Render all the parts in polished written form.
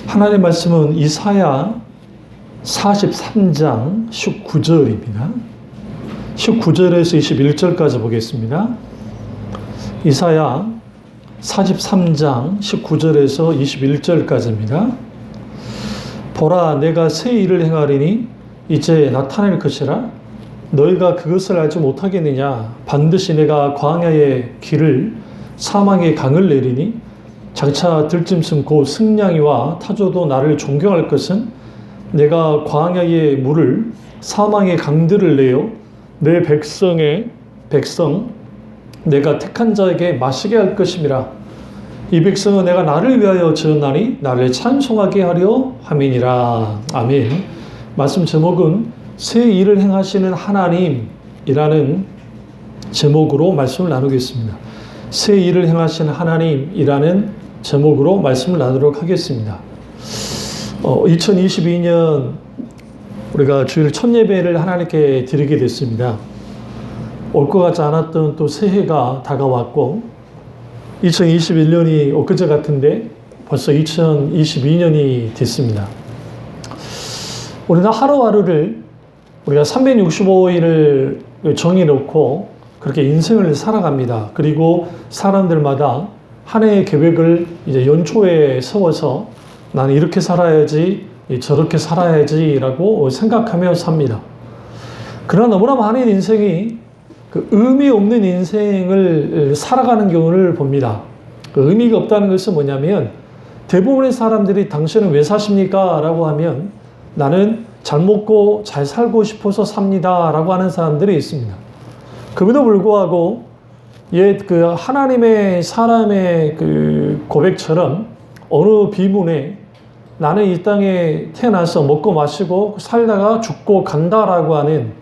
하나님의 말씀은 이사야 43장 19절입니다. 19절에서 21절까지 보겠습니다. 이사야 43장 19절에서 21절까지입니다. 보라, 내가 새 일을 행하리니 이제 나타낼 것이라. 너희가 그것을 알지 못하겠느냐? 반드시 내가 광야의 길을 사망의 강을 내리니 장차 들짐승 곧 승냥이와 타조도 나를 존경할 것은 내가 광야의 물을 사망의 강들을 내어 내 백성 내가 택한 자에게 마시게 할 것임이라. 이 백성은 내가 나를 위하여 지었나니 나를 찬송하게 하려 함이니라. 아멘. 말씀 제목은 새 일을 행하시는 하나님이라는 제목으로 말씀을 나누겠습니다. 새 일을 행하시는 하나님이라는 제목으로 말씀을 나누도록 하겠습니다. 2022년 우리가 주일 첫 예배를 하나님께 드리게 됐습니다. 올 것 같지 않았던 또 새해가 다가왔고 2021년이 엊그제 같은데 벌써 2022년이 됐습니다. 우리는 하루하루를 우리가 365일을 정해놓고 그렇게 인생을 살아갑니다. 그리고 사람들마다 한 해의 계획을 이제 연초에 세워서 나는 이렇게 살아야지, 저렇게 살아야지라고 생각하며 삽니다. 그러나 너무나 많은 인생이 그 의미 없는 인생을 살아가는 경우를 봅니다. 그 의미가 없다는 것은 뭐냐면 대부분의 사람들이 당신은 왜 사십니까? 라고 하면 나는 잘 먹고 잘 살고 싶어서 삽니다. 라고 하는 사람들이 있습니다. 그럼에도 불구하고 옛 그 하나님의 사람의 그 고백처럼 어느 비문에 나는 이 땅에 태어나서 먹고 마시고 살다가 죽고 간다라고 하는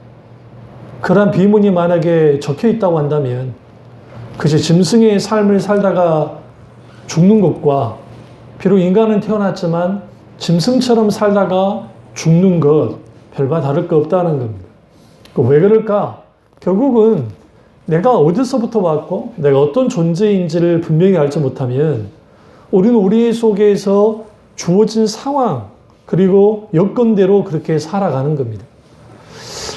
그런 비문이 만약에 적혀 있다고 한다면 그저 짐승의 삶을 살다가 죽는 것과 비록 인간은 태어났지만 짐승처럼 살다가 죽는 것 별반 다를 거 없다는 겁니다. 왜 그럴까? 결국은 내가 어디서부터 왔고 내가 어떤 존재인지를 분명히 알지 못하면 우리는 우리 속에서 주어진 상황 그리고 여건대로 그렇게 살아가는 겁니다.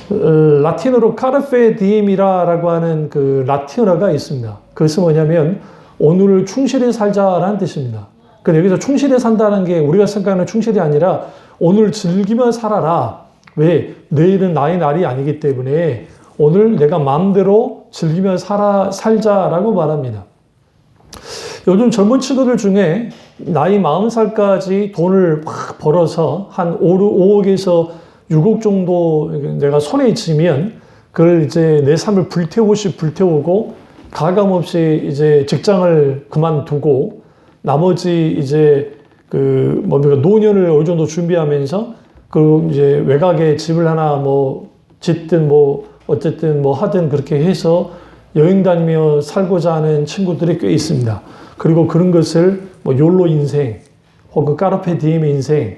라틴어로 카르페 디엠이라고 하는 그 라틴어가 있습니다. 그것은 뭐냐면 오늘을 충실히 살자라는 뜻입니다. 근데 여기서 충실히 산다는 게 우리가 생각하는 충실이 아니라 오늘 즐기며 살아라. 왜? 내일은 나의 날이 아니기 때문에 오늘 내가 마음대로 즐기며 살자라고 말합니다. 요즘 젊은 친구들 중에 나이 40살까지 돈을 막 벌어서 한 5억에서 6억 정도 내가 손에 쥐면 그걸 이제 내 삶을 불태우고 가감없이 이제 직장을 그만두고 나머지 이제 그 뭡니까 노년을 어느 정도 준비하면서 그 이제 외곽에 집을 하나 뭐 짓든 뭐 어쨌든 뭐 하든 그렇게 해서 여행 다니며 살고자 하는 친구들이 꽤 있습니다. 그리고 그런 것을 뭐 욜로 인생 혹은 까르페 디엠 인생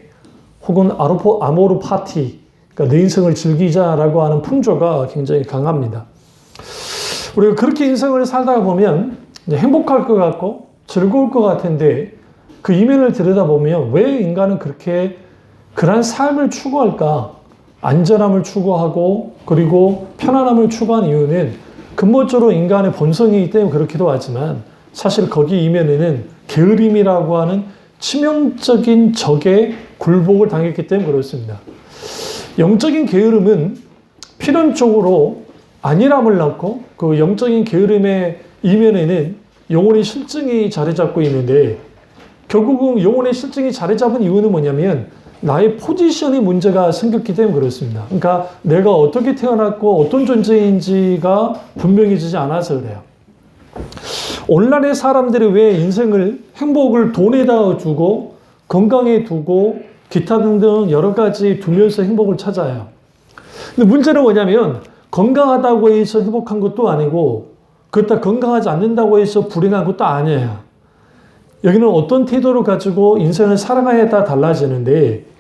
혹은 아모르 파티 그러니까 내 인생을 즐기자라고 하는 풍조가 굉장히 강합니다. 우리가 그렇게 인생을 살다가 보면 이제 행복할 것 같고 즐거울 것 같은데 그 이면을 들여다보면 왜 인간은 그렇게 그런 삶을 추구할까? 안전함을 추구하고 그리고 편안함을 추구한 이유는 근본적으로 인간의 본성이기 때문에 그렇기도 하지만 사실 거기 이면에는 게으름이라고 하는 치명적인 적의 굴복을 당했기 때문에 그렇습니다. 영적인 게으름은 필연적으로 안일함을 낳고 그 영적인 게으름의 이면에는 영혼의 실증이 자리 잡고 있는데 결국은 영혼의 실증이 자리 잡은 이유는 뭐냐면 나의 포지션이 문제가 생겼기 때문에 그렇습니다. 그러니까 내가 어떻게 태어났고 어떤 존재인지가 분명해지지 않아서 그래요. 오늘날의 사람들이 왜 인생을 행복을 돈에다 주고 건강에 두고 기타 등등 여러 가지 두면서 행복을 찾아요. 근데 문제는 뭐냐면 건강하다고 해서 행복한 것도 아니고 그렇다 건강하지 않는다고 해서 불행한 것도 아니에요. 여기는 어떤 태도를 가지고 인생을 살아가냐에 따라 달라지는데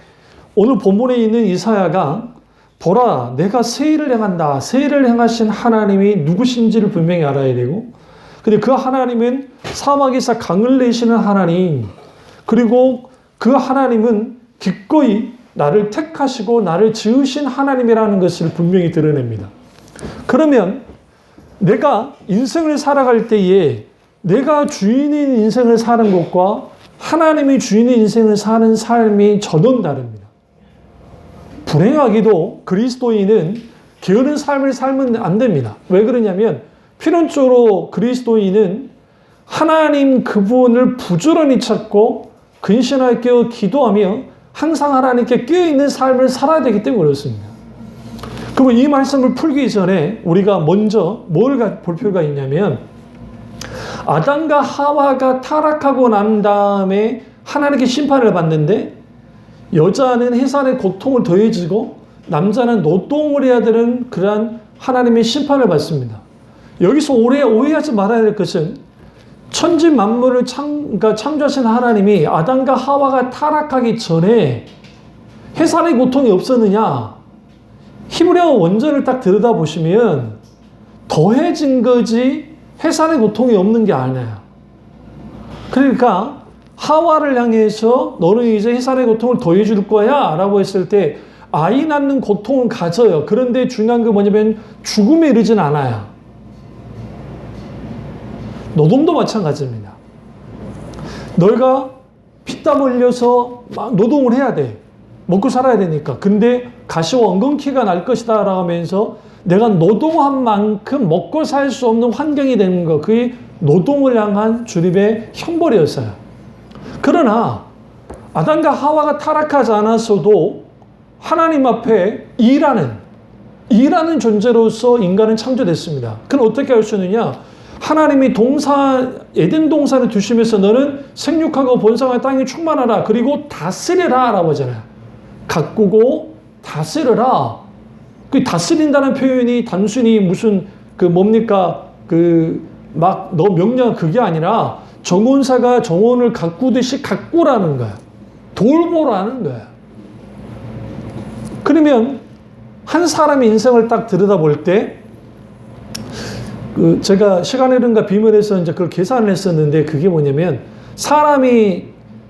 오늘 본문에 있는 이사야가 보라 내가 새 일을 행한다. 새 일을 행하신 하나님이 누구신지를 분명히 알아야 되고 근데 그 하나님은 사막에서 강을 내시는 하나님 그리고 그 하나님은 기꺼이 나를 택하시고 나를 지으신 하나님이라는 것을 분명히 드러냅니다. 그러면 내가 인생을 살아갈 때에 내가 주인인 인생을 사는 것과 하나님이 주인의 인생을 사는 삶이 전원 다릅니다. 불행하게도 그리스도인은 게으른 삶을 살면 안 됩니다. 왜 그러냐면 필연적으로 그리스도인은 하나님 그분을 부지런히 찾고 근신하여 기도하며 항상 하나님께 깨어있는 삶을 살아야 되기 때문에 그렇습니다. 그럼 이 말씀을 풀기 전에 우리가 먼저 뭘 볼 필요가 있냐면 아담과 하와가 타락하고 난 다음에 하나님께 심판을 받는데 여자는 해산의 고통을 더해지고 남자는 노동을 해야 되는 그러한 하나님의 심판을 받습니다. 여기서 오해하지 말아야 될 것은 천지 만물을 창조하신 하나님이 아담과 하와가 타락하기 전에 해산의 고통이 없었느냐? 히브리어 원전을 딱 들여다보시면 더해진 거지 해산의 고통이 없는 게 아니에요. 그러니까 하와를 향해서 너는 이제 해산의 고통을 더해줄 거야 라고 했을 때 아이 낳는 고통은 가져요. 그런데 중요한 게 뭐냐면 죽음에 이르진 않아요. 노동도 마찬가지입니다. 너희가 피땀 흘려서 막 노동을 해야 돼. 먹고 살아야 되니까. 근데 가시와 엉겅퀴가 날 것이다 라고 하면서 내가 노동한 만큼 먹고 살 수 없는 환경이 되는 거. 그게 노동을 향한 주님의 형벌이었어요. 그러나 아담과 하와가 타락하지 않았어도 하나님 앞에 일하는 존재로서 인간은 창조됐습니다. 그럼 어떻게 할 수 있느냐? 하나님이 에덴 동산을 두시면서 너는 생육하고 번성하여 땅에 충만하라. 그리고 다스려라 라고 하잖아요. 가꾸고 다스려라. 그 다스린다는 표현이 단순히 무슨 뭡니까? 너 명령 그게 아니라 정원사가 정원을 가꾸듯이 가꾸라는 거야. 돌보라는 거야. 그러면 한 사람의 인생을 딱 들여다볼 때 제가 시간의 흐름과 비밀에서 이제 그걸 계산을 했었는데 그게 뭐냐면 사람이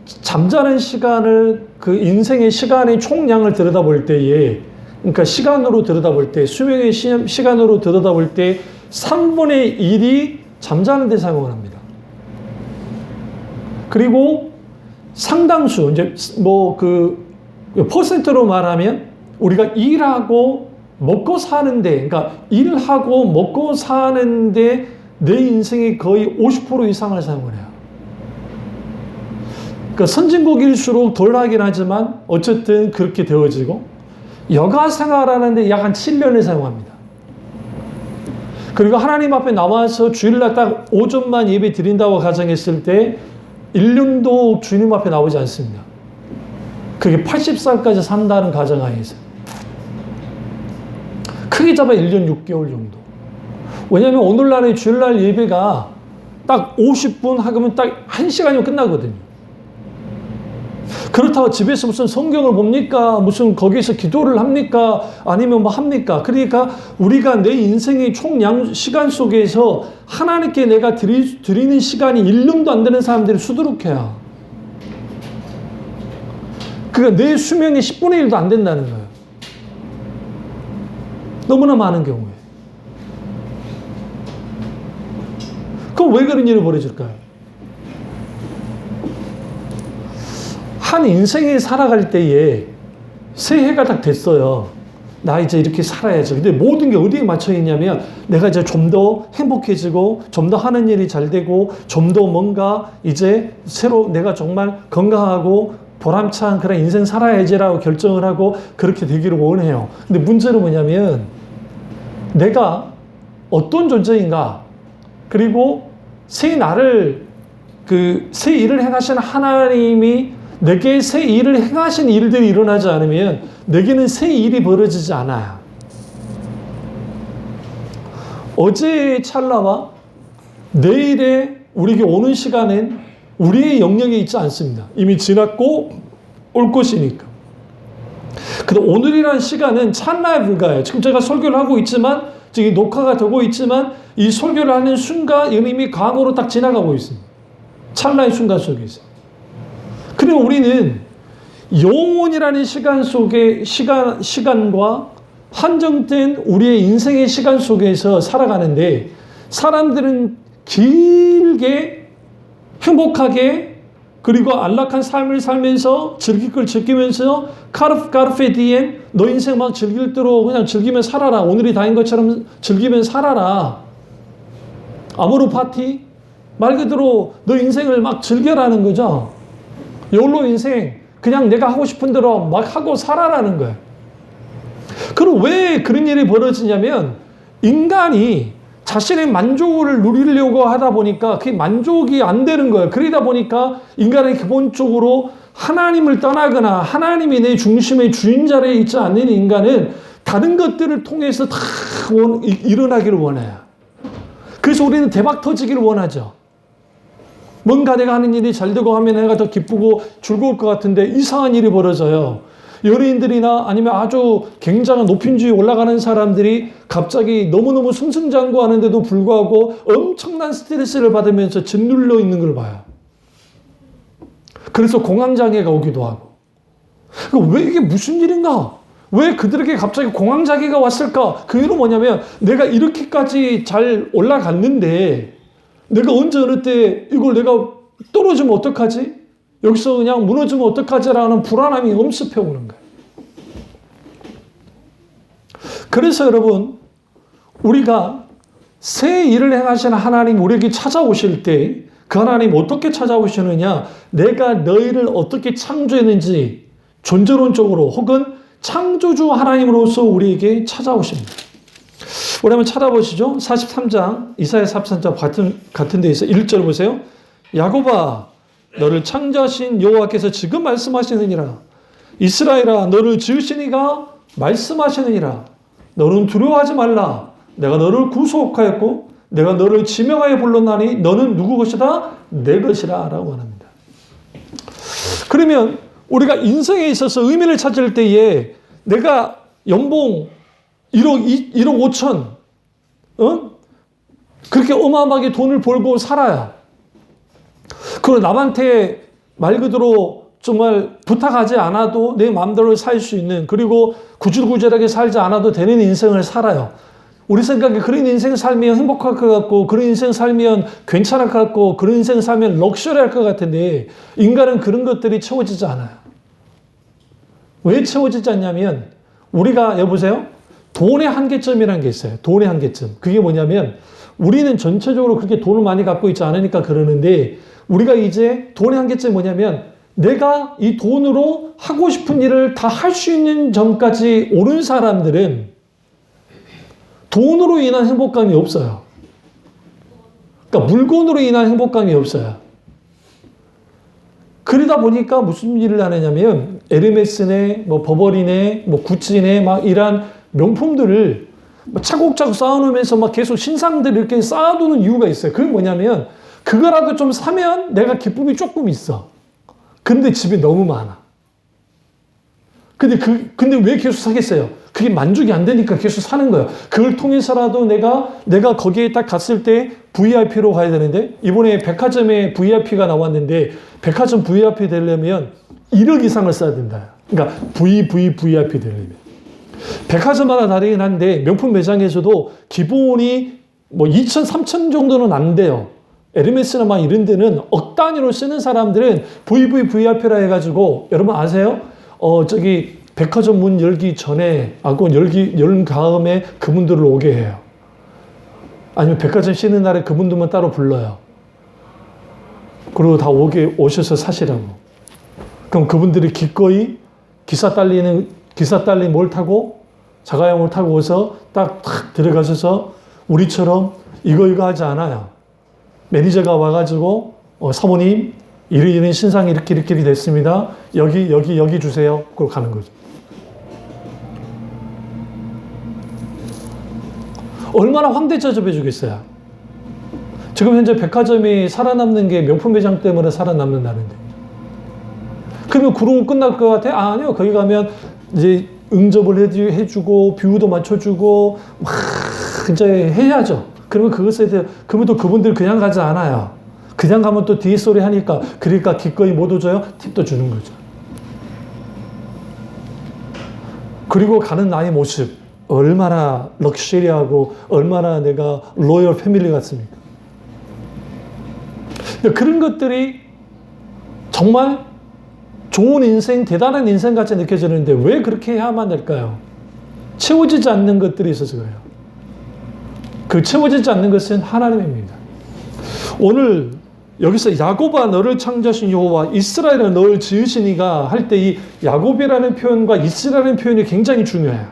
잠자는 시간을 그 인생의 시간의 총량을 들여다볼 때에 그러니까 시간으로 들여다볼 때 수명의 시간으로 들여다볼 때 3분의 1이 잠자는 데 사용을 합니다. 그리고 상당수 이제 퍼센트로 말하면 우리가 일하고 먹고 사는데, 그러니까 일하고 먹고 사는데 내 인생이 거의 50% 이상을 사용을 해요. 그러니까 선진국일수록 덜 하긴 하지만 어쨌든 그렇게 되어지고 여가 생활하는데 약 한 7년을 사용합니다. 그리고 하나님 앞에 나와서 주일날 딱 오전만 예배 드린다고 가정했을 때 1년도 주님 앞에 나오지 않습니다. 그게 80살까지 산다는 가정하에서. 크게 잡아 1년 6개월 정도. 왜냐하면 오늘날의 주일날 예배가 딱 50분 하면 딱 1시간이면 끝나거든요. 그렇다고 집에서 무슨 성경을 봅니까? 무슨 거기에서 기도를 합니까? 아니면 뭐 합니까? 그러니까 우리가 내 인생의 시간 속에서 하나님께 내가 드리는 시간이 1년도 안 되는 사람들이 수두룩해요. 그러니까 내 수명이 10분의 1도 안 된다는 거예요. 너무나 많은 경우에. 그럼 왜 그런 일이 벌어질까요? 한 인생에 살아갈 때에 새해가 딱 됐어요. 나 이제 이렇게 살아야지. 근데 모든 게 어디에 맞춰 있냐면 내가 이제 좀 더 행복해지고 좀 더 하는 일이 잘 되고 좀 더 뭔가 이제 새로 내가 정말 건강하고 보람찬 그런 인생 살아야지라고 결정을 하고 그렇게 되기를 원해요. 근데 문제는 뭐냐면 내가 어떤 존재인가 그리고 새 나를 새 일을 행하시는 하나님이 내게 새 일을 행하신 일들이 일어나지 않으면 내게는 새 일이 벌어지지 않아요. 어제의 찰나와 내일의 우리에게 오는 시간은 우리의 영역에 있지 않습니다. 이미 지났고 올 것이니까. 근데 오늘이라는 시간은 찰나에 불과해요. 지금 제가 설교를 하고 있지만 지금 녹화가 되고 있지만 이 설교를 하는 순간 이미 과거로 딱 지나가고 있습니다. 찰나의 순간 속에서. 그래 그러면 우리는 영원이라는 시간 속에 시간과 한정된 우리의 인생의 시간 속에서 살아가는데 사람들은 길게 행복하게 그리고 안락한 삶을 살면서 즐길 걸 즐기면서 카르페 디엠 너 인생 막 즐길 대로 그냥 즐기면 살아라. 오늘이 다인 것처럼 즐기면 살아라. 아모르 파티 말 그대로 너 인생을 막 즐겨라는 거죠. 욜로 인생 그냥 내가 하고 싶은 대로 막 하고 살아라는 거예요. 그럼 왜 그런 일이 벌어지냐면 인간이 자신의 만족을 누리려고 하다 보니까 그게 만족이 안 되는 거예요. 그러다 보니까 인간은 기본적으로 하나님을 떠나거나 하나님이 내 중심의 주인 자리에 있지 않는 인간은 다른 것들을 통해서 다 일어나기를 원해요. 그래서 우리는 대박 터지기를 원하죠. 뭔가 내가 하는 일이 잘 되고 하면 내가 더 기쁘고 즐거울 것 같은데 이상한 일이 벌어져요. 연예인들이나 아니면 아주 굉장한 높임주에 올라가는 사람들이 갑자기 너무너무 승승장구하는데도 불구하고 엄청난 스트레스를 받으면서 짓눌려 있는 걸 봐요. 그래서 공황장애가 오기도 하고. 왜 이게 무슨 일인가? 왜 그들에게 갑자기 공황장애가 왔을까? 그 이유는 뭐냐면 내가 이렇게까지 잘 올라갔는데 내가 언제 어느 때 이걸 내가 떨어지면 어떡하지? 여기서 그냥 무너지면 어떡하지라는 불안함이 엄습해 오는 거예요. 그래서 여러분 우리가 새 일을 행하시는 하나님 우리에게 찾아오실 때 그 하나님 어떻게 찾아오시느냐? 내가 너희를 어떻게 창조했는지 존재론적으로 혹은 창조주 하나님으로서 우리에게 찾아오십니다. 우리 한번 찾아보시죠. 43장 이사야 43장 같은 데에서 1절 보세요. 야곱아 너를 창조하신 여호와께서 지금 말씀하시느니라. 이스라엘아 너를 지으신 이가 말씀하시느니라. 너는 두려워하지 말라. 내가 너를 구속하였고 내가 너를 지명하여 불렀나니 너는 누구 것이다? 내 것이라 라고 합니다. 그러면 우리가 인생에 있어서 의미를 찾을 때에 내가 연봉 1억 5천 그렇게 어마어마하게 돈을 벌고 살아야 그리고 남한테 말 그대로 정말 부탁하지 않아도 내 마음대로 살 수 있는 그리고 구질구질하게 살지 않아도 되는 인생을 살아요. 우리 생각에 그런 인생 살면 행복할 것 같고 그런 인생 살면 괜찮을 것 같고 그런 인생 살면 럭셔리할 것 같은데 인간은 그런 것들이 채워지지 않아요. 왜 채워지지 않냐면 우리가 여보세요? 돈의 한계점이라는 게 있어요. 돈의 한계점. 그게 뭐냐면 우리는 전체적으로 그렇게 돈을 많이 갖고 있지 않으니까 그러는데 우리가 이제 돈의 한계점이 뭐냐면 내가 이 돈으로 하고 싶은 일을 다 할 수 있는 점까지 오른 사람들은 돈으로 인한 행복감이 없어요. 그러니까 물건으로 인한 행복감이 없어요. 그러다 보니까 무슨 일을 하느냐면 에르메스네, 뭐 버버리네, 뭐 구찌네 막 이런 명품들을 차곡차곡 쌓아놓으면서 막 계속 신상들 이렇게 쌓아두는 이유가 있어요. 그게 뭐냐면 그거라도 좀 사면 내가 기쁨이 조금 있어. 근데 집에 너무 많아. 근데 왜 계속 사겠어요? 그게 만족이 안 되니까 계속 사는 거예요. 그걸 통해서라도 내가 거기에 딱 갔을 때 VIP로 가야 되는데 이번에 백화점에 VIP가 나왔는데 백화점 VIP 되려면 1억 이상을 써야 된다. 그러니까 VIP 되려면. 백화점마다 다르긴 한데 명품 매장에서도 기본이 뭐 2천, 3천 정도는 안 돼요. 에르메스나 막 이런 데는 억 단위로 쓰는 사람들은 VVIP라 해가지고 여러분 아세요? 저기 백화점 문 열기 전에 연 다음에 그분들을 오게 해요. 아니면 백화점 쉬는 날에 그분들만 따로 불러요. 그리고 다 오셔서 사시라고. 그럼 그분들이 기꺼이 기사 딸린 뭘 타고 자가용을 타고 오서 딱 들어가셔서 우리처럼 이거 하지 않아요. 매니저가 와가지고 사모님 이런 신상이 이렇게 됐습니다. 여기 주세요. 그걸 가는 거죠. 얼마나 황대저접해 주겠어요. 지금 현재 백화점이 살아남는 게 명품 매장 때문에 살아남는다는데. 그러면 그러고 끝날 것 같아? 아니요. 거기 가면 이제 응접을 해주고 뷰도 맞춰주고 막 이제 해야죠. 그러면 그것에 대해 그분들 그냥 가지 않아요. 그냥 가면 또 뒷소리 하니까 그러니까 기꺼이 못 오줘요? 팁도 주는 거죠. 그리고 가는 나의 모습 얼마나 럭셔리하고 얼마나 내가 로열 패밀리 같습니까? 그런 것들이 정말 좋은 인생, 대단한 인생 같이 느껴지는데 왜 그렇게 해야만 될까요? 채워지지 않는 것들이 있어서 그래요. 그 채워지지 않는 것은 하나님입니다. 오늘 여기서 야곱아 너를 창조하신 여호와 이스라엘아 너를 지으시니가 할 때 이 야곱이라는 표현과 이스라엘이라는 표현이 굉장히 중요해요.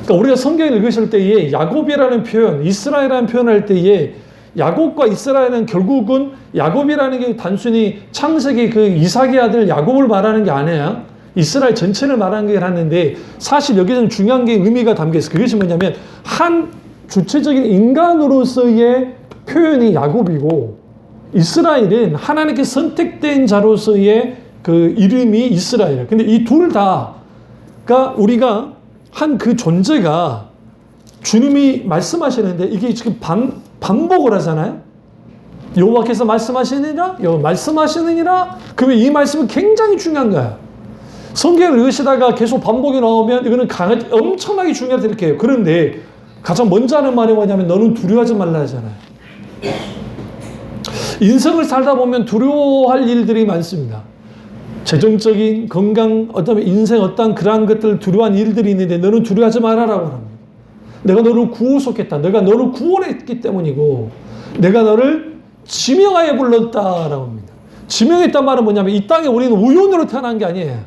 그러니까 우리가 성경을 읽으실 때에 야곱이라는 표현, 이스라엘이라는 표현을 할 때에 야곱과 이스라엘은 결국은 야곱이라는 게 단순히 창세기 그 이삭의 아들 야곱을 말하는 게 아니야. 이스라엘 전체를 말하는 게 아닌데 사실 여기서는 중요한 게 의미가 담겨 있어요. 그것이 뭐냐면 한 주체적인 인간으로서의 표현이 야곱이고 이스라엘은 하나님께 선택된 자로서의 그 이름이 이스라엘이에요. 근데 이 둘 다가 우리가 한 그 존재가 주님이 말씀하시는데 이게 지금 반복을 하잖아요. 여호와께서 말씀하시느니라, 말씀하시느니라. 그러면 이 말씀은 굉장히 중요한 거야. 성경을 읽으시다가 계속 반복이 나오면 이거는 엄청나게 중요하다 이렇게 해요. 그런데 가장 먼저 하는 말이 뭐냐면 너는 두려워하지 말라 하잖아요. 인생을 살다 보면 두려워할 일들이 많습니다. 재정적인 건강, 어떤 인생 어떤 그러한 것들 두려워한 일들이 있는데 너는 두려워하지 말아라고 합니다. 내가 너를 구속했다. 내가 너를 구원했기 때문이고 내가 너를 지명하여 불렀다라고 합니다. 지명했단 말은 뭐냐면 이 땅에 우리는 우연으로 태어난 게 아니에요.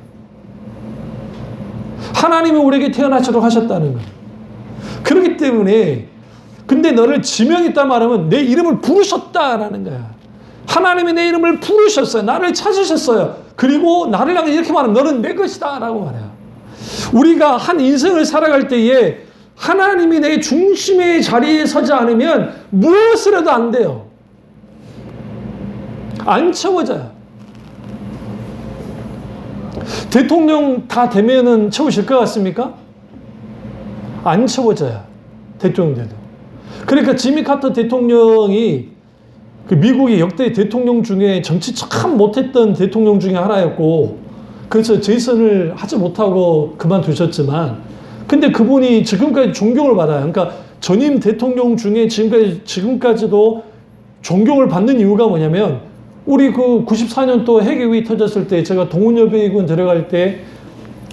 하나님이 우리에게 태어나도록 하셨다는 거예요. 그렇기 때문에 근데 너를 지명했단 말은 내 이름을 부르셨다라는 거야. 하나님이 내 이름을 부르셨어요. 나를 찾으셨어요. 그리고 나를 향해 이렇게 말하면 너는 내 것이다 라고 말해요. 우리가 한 인생을 살아갈 때에 하나님이 내 중심의 자리에 서지 않으면 무엇을 해도 안 돼요. 안 채워져요. 대통령 다 되면은 채우실 것 같습니까? 안 채워져요. 대통령 돼도. 그러니까 지미 카터 대통령이 그 미국의 역대 대통령 중에 정치 참 못했던 대통령 중에 하나였고 그래서 재선을 하지 못하고 그만두셨지만 근데 그분이 지금까지 존경을 받아요. 그러니까 전임 대통령 중에 지금까지도 존경을 받는 이유가 뭐냐면 우리 그 94년도 핵이 터졌을 때 제가 동훈여배군 들어갈 때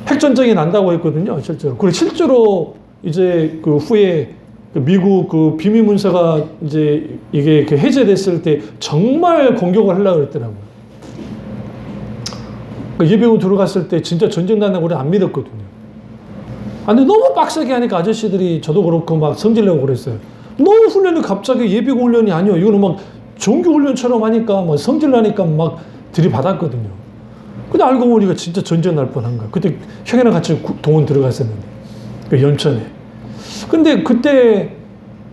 핵전쟁이 난다고 했거든요. 실제로. 그리고 실제로 이제 그 후에 미국 그 비밀 문서가 이제 이게 그 해제됐을 때 정말 공격을 하려고 그랬더라고요. 그러니까 예비군 들어갔을 때 진짜 전쟁 난다고 우리 안 믿었거든요. 근데 너무 빡세게 하니까 아저씨들이 저도 그렇고 막 성질내고 그랬어요. 너무 훈련이 갑자기 예비군 훈련이 아니에요. 이거는 막 정규 훈련처럼 하니까 막 성질나니까 막 들이받았거든요. 근데 알고 보니까 진짜 전쟁 날 뻔한 거야. 그때 형이랑 같이 동원 들어갔었는데 그 연천에. 근데 그때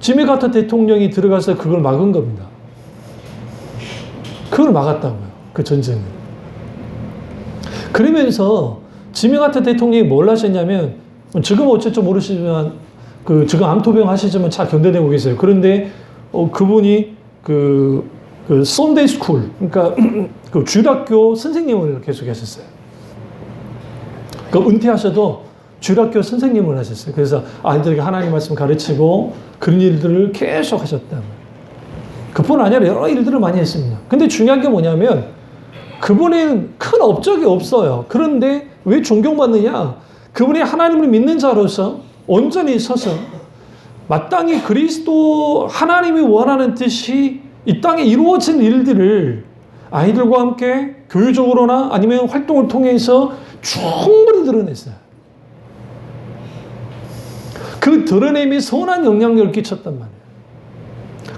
지미 카터 대통령이 들어가서 그걸 막은 겁니다. 그걸 막았다고요. 그 전쟁을. 그러면서 지미 카터 대통령이 뭘 하셨냐면 지금 어쩔 줄 모르시지만 그 지금 암투병 하시지만 잘 견뎌내고 계세요. 그런데 그분이 그 썬데이 스쿨 그러니까 그 주일학교 선생님을 계속 하셨어요. 그 은퇴하셔도 주일학교 선생님을 하셨어요. 그래서 아이들에게 하나님 말씀 가르치고 그런 일들을 계속 하셨다. 그뿐 아니라 여러 일들을 많이 했습니다. 근데 중요한 게 뭐냐면 그분은 큰 업적이 없어요. 그런데 왜 존경받느냐? 그분이 하나님을 믿는 자로서 온전히 서서 마땅히 그리스도 하나님이 원하는 뜻이 이 땅에 이루어진 일들을 아이들과 함께 교육적으로나 아니면 활동을 통해서 충분히 드러냈어요. 그 드러냄이 선한 영향력을 끼쳤단 말이에요.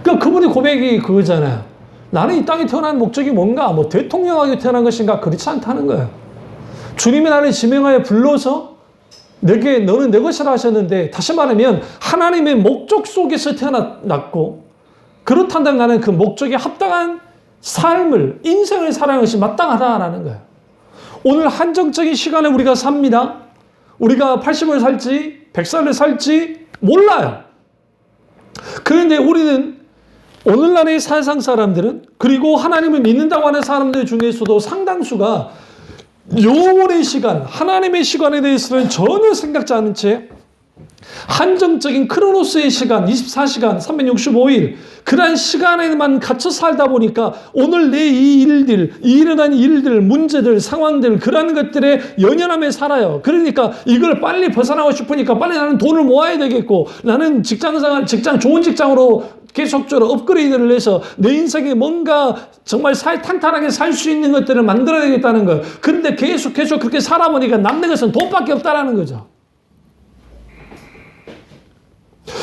그러니까 그분의 고백이 그거잖아요. 나는 이 땅에 태어난 목적이 뭔가? 뭐 대통령하게 태어난 것인가? 그렇지 않다는 거예요. 주님이 나를 지명하여 불러서 내게 너는 내 것이라 하셨는데 다시 말하면 하나님의 목적 속에서 태어났고 그렇다면 나는 그 목적에 합당한 삶을 인생을 살아가는 것이 마땅하다라는 거예요. 오늘 한정적인 시간에 우리가 삽니다. 우리가 80을 살지 100살을 살지 몰라요. 그런데 우리는 오늘날의 세상 사람들은, 그리고 하나님을 믿는다고 하는 사람들 중에서도 상당수가 영원의 시간, 하나님의 시간에 대해서는 전혀 생각지 않은 채 한정적인 크로노스의 시간, 24시간, 365일, 그러한 시간에만 갇혀 살다 보니까 오늘 내 이 일들, 일어난 일들, 문제들, 상황들, 그러한 것들에 연연하며 살아요. 그러니까 이걸 빨리 벗어나고 싶으니까 빨리 나는 돈을 모아야 되겠고, 나는 좋은 직장으로 계속적으로 업그레이드를 해서 내 인생에 뭔가 정말 탄탄하게 살 수 있는 것들을 만들어야 되겠다는 거예요. 그런데 계속 그렇게 살아보니까 남는 것은 돈밖에 없다라는 거죠.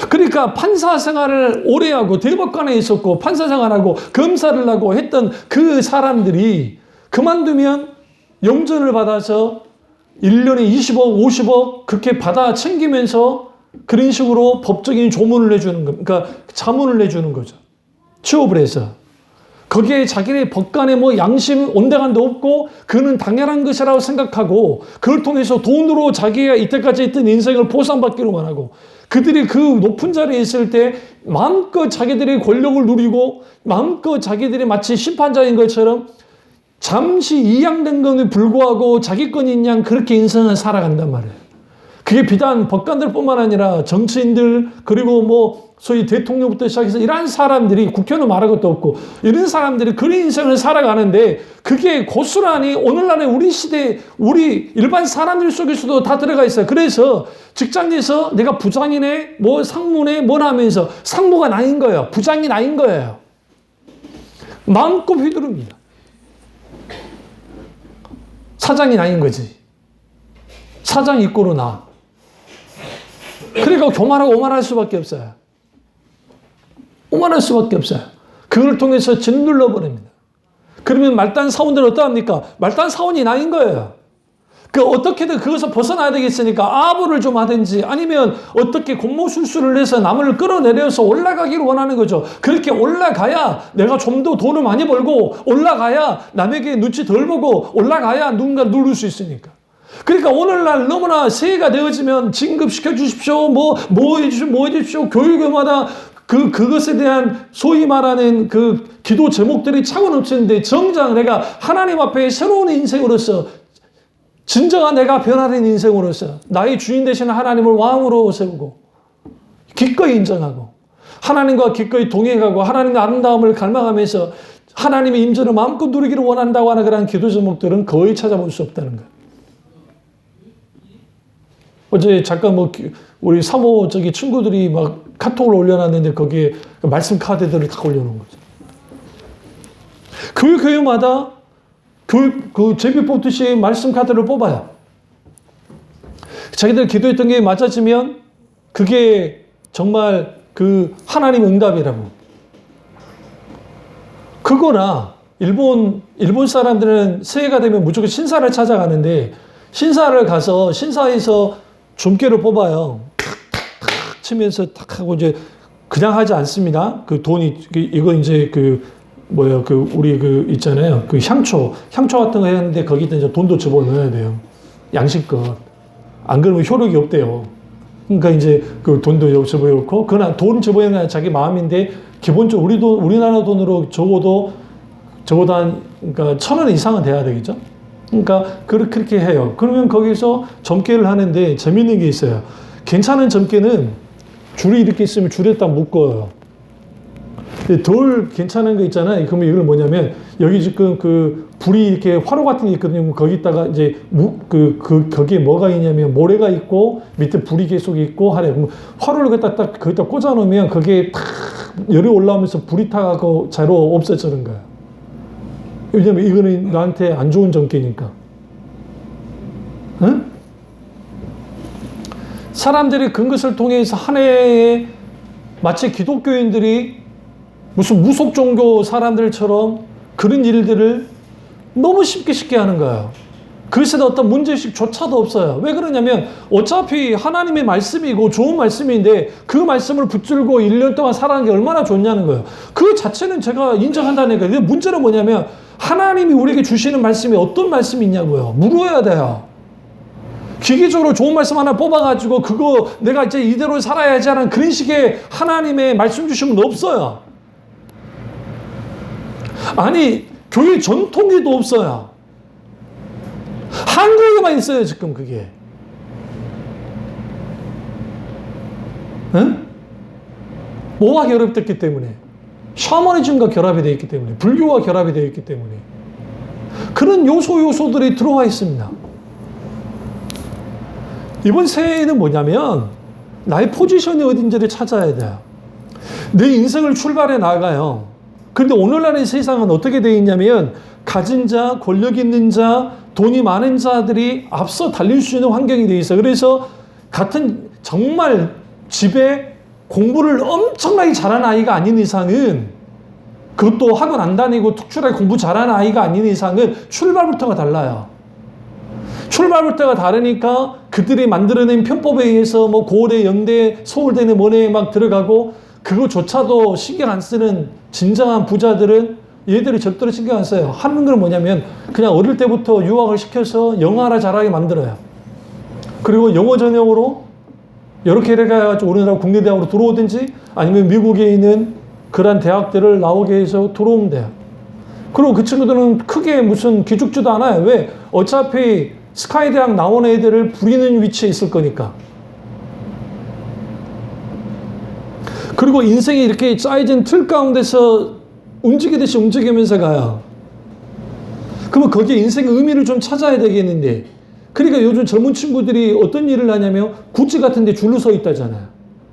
그러니까 판사 생활을 오래 하고 대법관에 있었고 판사 생활하고 검사를 하고 했던 그 사람들이 그만두면 영전을 받아서 1년에 20억, 50억 그렇게 받아 챙기면서 그런 식으로 법적인 조문을 내주는 거, 그러니까 자문을 내주는 거죠. 취업을 해서. 거기에 자기네 법관에 뭐 양심 온데간도 없고 그는 당연한 것이라고 생각하고 그걸 통해서 돈으로 자기가 이때까지 했던 인생을 보상받기로만 하고, 그들이 그 높은 자리에 있을 때 마음껏 자기들이 권력을 누리고 마음껏 자기들이 마치 심판자인 것처럼 잠시 이양된 것에 불구하고 자기 건인 양 그렇게 인생을 살아간단 말이에요. 그게 비단 법관들뿐만 아니라 정치인들, 그리고 뭐 소위 대통령부터 시작해서 이런 사람들이, 국회의원 말할 것도 없고 이런 사람들이 그런 인생을 살아가는데, 그게 고스란히 오늘날의 우리 시대 우리 일반 사람들 속에서도 다 들어가 있어요. 그래서 직장에서 내가 부장이네 뭐 상무네 뭐나 하면서 상무가 나인 거예요. 부장이 나인 거예요. 마음껏 휘두릅니다. 사장이 나인 거지. 사장 이꼬로 나. 그러니까 교만하고 오만할 수밖에 없어요. 오만할 수밖에 없어요. 그걸 통해서 짓눌러 버립니다. 그러면 말단 사원들은 어떠합니까? 말단 사원이 나인 거예요. 어떻게든 그것을 벗어나야 되겠으니까 아부를 좀 하든지 아니면 어떻게 공모술수를 해서 남을 끌어내려서 올라가기를 원하는 거죠. 그렇게 올라가야 내가 좀 더 돈을 많이 벌고, 올라가야 남에게 눈치 덜 보고, 올라가야 누군가 누를 수 있으니까. 그러니까 오늘날 너무나 새해가 되어지면 진급시켜 주십시오. 뭐 해주십시오. 교육마다 그것에 대한 소위 말하는 그 기도 제목들이 차고 넘치는데, 정작 내가 하나님 앞에 새로운 인생으로서, 진정한 내가 변화된 인생으로서 나의 주인 되시는 하나님을 왕으로 세우고 기꺼이 인정하고 하나님과 기꺼이 동행하고 하나님의 아름다움을 갈망하면서 하나님의 임재를 마음껏 누리기를 원한다고 하는 그런 기도 제목들은 거의 찾아볼 수 없다는 거예요. 어제 잠깐 우리 사모 친구들이 막 카톡을 올려놨는데 거기에 말씀 카드들을 다 올려놓은 거죠. 교회마다 제비 뽑듯이 말씀 카드를 뽑아요. 자기들 기도했던 게 맞아지면 그게 정말 하나님 응답이라고. 그거나 일본 사람들은 새해가 되면 무조건 신사를 찾아가는데, 신사를 가서 신사에서 좀깨를 뽑아요. 탁탁탁 치면서 탁 하고 이제 그냥 하지 않습니다. 돈이 이거 이제 우리 있잖아요. 향초 같은 거 했는데 거기다 이제 돈도 집어넣어야 돼요. 양식껏. 안 그러면 효력이 없대요. 그러니까 이제 돈도 집어넣고, 그러나 돈 집어넣는 건 자기 마음인데, 기본적으로 우리나라 돈으로 적어도 그러니까 1,000원 이상은 돼야 되겠죠. 그러니까 그렇게 해요. 그러면 거기서 점괘를 하는데 재밌는 게 있어요. 괜찮은 점괘는 줄이 이렇게 있으면 줄에 딱 묶어요. 덜 괜찮은 거 있잖아요. 그러면 이걸 뭐냐면, 여기 지금 불이 이렇게 화로 같은 게 있거든요. 거기다가 이제 거기에 뭐가 있냐면 모래가 있고 밑에 불이 계속 있고 하래. 그럼 화로를 거기다 꽂아 놓으면 거기에 탁 열이 올라오면서 불이 타고 자로 없어지는 거예요. 왜냐면 이거는 나한테 안 좋은 점괘니까. 응? 사람들이 그것을 통해서 한 해에 마치 기독교인들이 무슨 무속 종교 사람들처럼 그런 일들을 너무 쉽게 하는 거예요. 그것에 어떤 문제의식조차도 없어요. 왜 그러냐면 어차피 하나님의 말씀이고 좋은 말씀인데 그 말씀을 붙들고 1년 동안 살아가는 게 얼마나 좋냐는 거예요. 그 자체는 제가 인정한다는 거예요. 근데 문제는 뭐냐면 하나님이 우리에게 주시는 말씀이 어떤 말씀이 있냐고요. 물어야 돼요. 기계적으로 좋은 말씀 하나 뽑아가지고 내가 이제 이대로 살아야지 하는 그런 식의 하나님의 말씀 주시면 없어요. 아니, 교회 전통기도 없어요. 한국에만 있어요, 지금 그게. 응? 뭐와 결합됐기 때문에? 샤머니즘과 결합이 되어 있기 때문에, 불교와 결합이 되어 있기 때문에. 그런 요소들이 들어와 있습니다. 이번 새해에는 뭐냐면, 나의 포지션이 어딘지를 찾아야 돼요. 내 인생을 출발해 나가요. 근데 오늘날의 세상은 어떻게 되어 있냐면, 가진 자, 권력 있는 자, 돈이 많은 자들이 앞서 달릴 수 있는 환경이 되어 있어요. 그래서 같은 정말 집에 공부를 엄청나게 잘하는 아이가 아닌 이상은, 그것도 학원 안 다니고 특출나게 공부 잘하는 아이가 아닌 이상은 출발부터가 달라요. 출발부터가 다르니까 그들이 만들어낸 편법에 의해서 뭐 고대, 영대, 서울대는 뭐네 막 들어가고, 그거조차도 신경 안 쓰는 진정한 부자들은 얘들이 절대로 신경 안 써요. 하는 건 뭐냐면 그냥 어릴 때부터 유학을 시켜서 영어 하나 잘하게 만들어요. 그리고 영어 전형으로 이렇게 해가지고 우리나라 국내 대학으로 들어오든지 아니면 미국에 있는 그런 대학들을 나오게 해서 들어오면 돼요. 그리고 그 친구들은 크게 무슨 기죽지도 않아요. 왜? 어차피 스카이 대학 나온 애들을 부리는 위치에 있을 거니까. 그리고 인생이 이렇게 짜여진 틀 가운데서 움직이듯이 움직이면서 가요. 그러면 거기에 인생의 의미를 좀 찾아야 되겠는데, 그러니까 요즘 젊은 친구들이 어떤 일을 하냐면 구찌 같은 데 줄로 서 있다잖아요.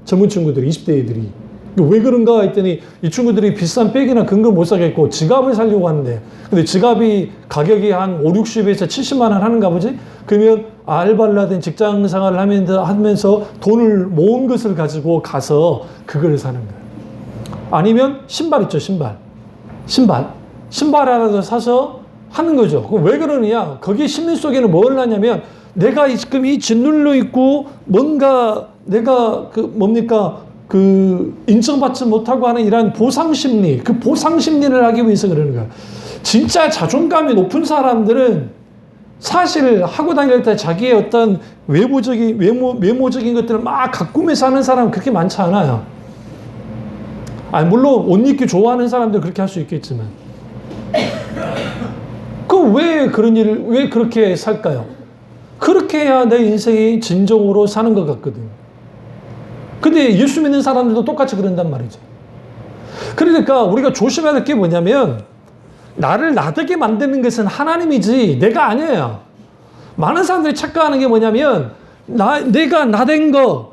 젊은 친구들이, 20대 애들이. 왜 그런가 했더니 이 친구들이 비싼 백이나 그런 걸 못 사겠고 지갑을 사려고 하는데, 근데 지갑이 가격이 한 5, 60에서 70만 원 하는가 보지? 그러면 알바를 하든 직장 생활을 하면서 돈을 모은 것을 가지고 가서 그걸 사는 거예요. 아니면 신발 있죠, 신발. 신발 하나 사서 하는 거죠. 왜 그러느냐? 거기 심리 속에는 뭘 하냐면, 내가 지금 이 짓눌러 있고 뭔가 내가 인정받지 못하고 하는 이러한 보상심리, 그 보상심리를 하기 위해서 그러는 거야. 진짜 자존감이 높은 사람들은 사실 하고 다닐 때 자기의 어떤 외모적인 것들을 막 가꾸면서 하는 사람은 그렇게 많지 않아요. 물론 옷 입기 좋아하는 사람들 그렇게 할 수 있겠지만. 그럼 왜 그렇게 살까요? 그렇게 해야 내 인생이 진정으로 사는 것 같거든. 근데 예수 믿는 사람들도 똑같이 그런단 말이죠. 그러니까 우리가 조심해야 될 게 뭐냐면, 나를 나되게 만드는 것은 하나님이지 내가 아니에요. 많은 사람들이 착각하는 게 뭐냐면, 내가 나된 거,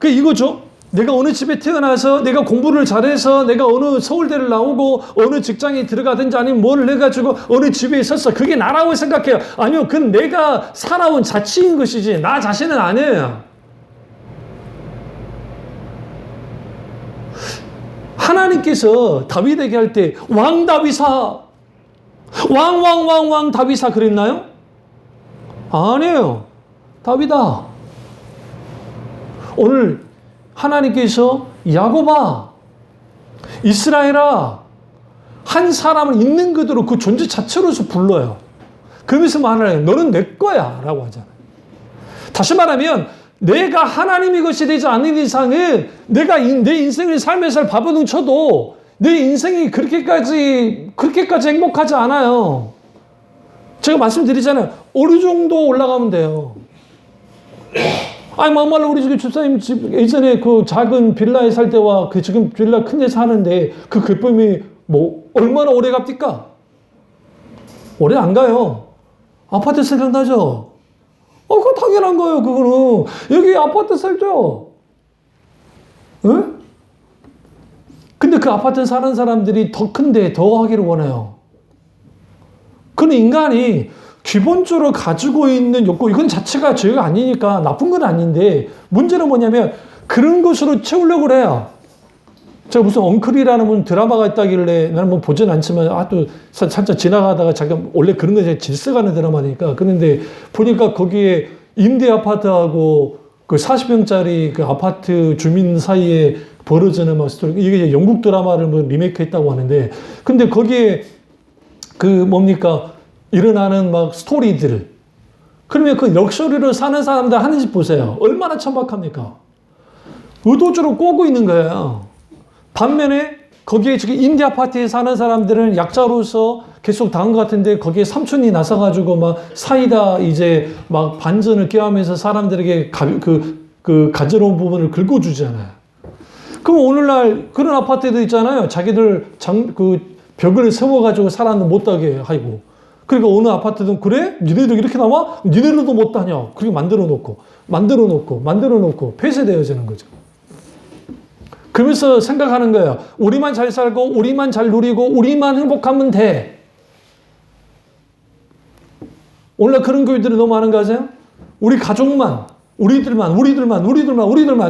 이거죠. 내가 어느 집에 태어나서 내가 공부를 잘해서 내가 어느 서울대를 나오고 어느 직장에 들어가든지 아니면 뭘 해가지고 어느 집에 있었어. 그게 나라고 생각해요. 아니요. 그건 내가 살아온 자치인 것이지 나 자신은 아니에요. 하나님께서 다윗에게 할 때 왕 다윗아, 왕 다윗아 그랬나요? 아니에요. 다윗아. 오늘 하나님께서 야곱아, 이스라엘아, 한 사람을 있는 그대로 그 존재 자체로서 불러요. 그러면서 말하는, 너는 내 거야 라고 하잖아요. 다시 말하면 내가 하나님의 것이 되지 않는 이상은 내가 내 인생을 삶에서 바보등 쳐도 내 인생이 그렇게까지 행복하지 않아요. 제가 말씀드리잖아요. 어느 정도 올라가면 돼요. 막말로 우리 집사님 집 예전에 그 작은 빌라에 살 때와 그 지금 빌라 큰 데 사는데 그 기쁨이 얼마나 오래 갑니까? 오래 안 가요. 아파트 생각나죠? 그거 당연한 거예요, 그거는. 여기 아파트 살죠? 응? 근데 그 아파트 사는 사람들이 더 큰데 더 하기를 원해요. 그는 인간이 기본적으로 가지고 있는 욕구, 이건 자체가 죄가 아니니까 나쁜 건 아닌데, 문제는 뭐냐면 그런 것으로 채우려고 해요. 제가 무슨 엉클이라는 분 드라마가 있다길래 나는 뭐 보진 않지만 또 살짝 지나가다가 잠깐, 원래 그런 거 질서가는 드라마니까. 그런데 보니까 거기에 임대 아파트하고 그 40평짜리 그 아파트 주민 사이에 벌어지는 막 스토리, 이게 이제 영국 드라마를 뭐 리메이크 했다고 하는데, 근데 거기에 일어나는 막 스토리들. 그러면 그 럭셔리를 사는 사람들 하는 집 보세요. 얼마나 천박합니까? 의도적으로 꼬고 있는 거예요. 반면에 거기에 지금 임대 아파트에 사는 사람들은 약자로서 계속 당한 것 같은데 거기에 삼촌이 나서가지고 막 사이다 이제 막 반전을 꾀하면서 사람들에게 그 가져온 부분을 긁어주잖아요. 그럼 오늘날 그런 아파트도 있잖아요. 자기들 벽을 세워가지고 사람을 못 따게 하고. 그러니까 어느 아파트든 그래? 니네도 이렇게 나와? 니네들도 못 다녀. 그렇게 만들어 놓고 폐쇄되어지는 거죠. 그러면서 생각하는 거예요. 우리만 잘 살고 우리만 잘 누리고 우리만 행복하면 돼. 오늘날 그런 교회들이 너무 많은 거 아세요? 우리 가족만, 우리들만.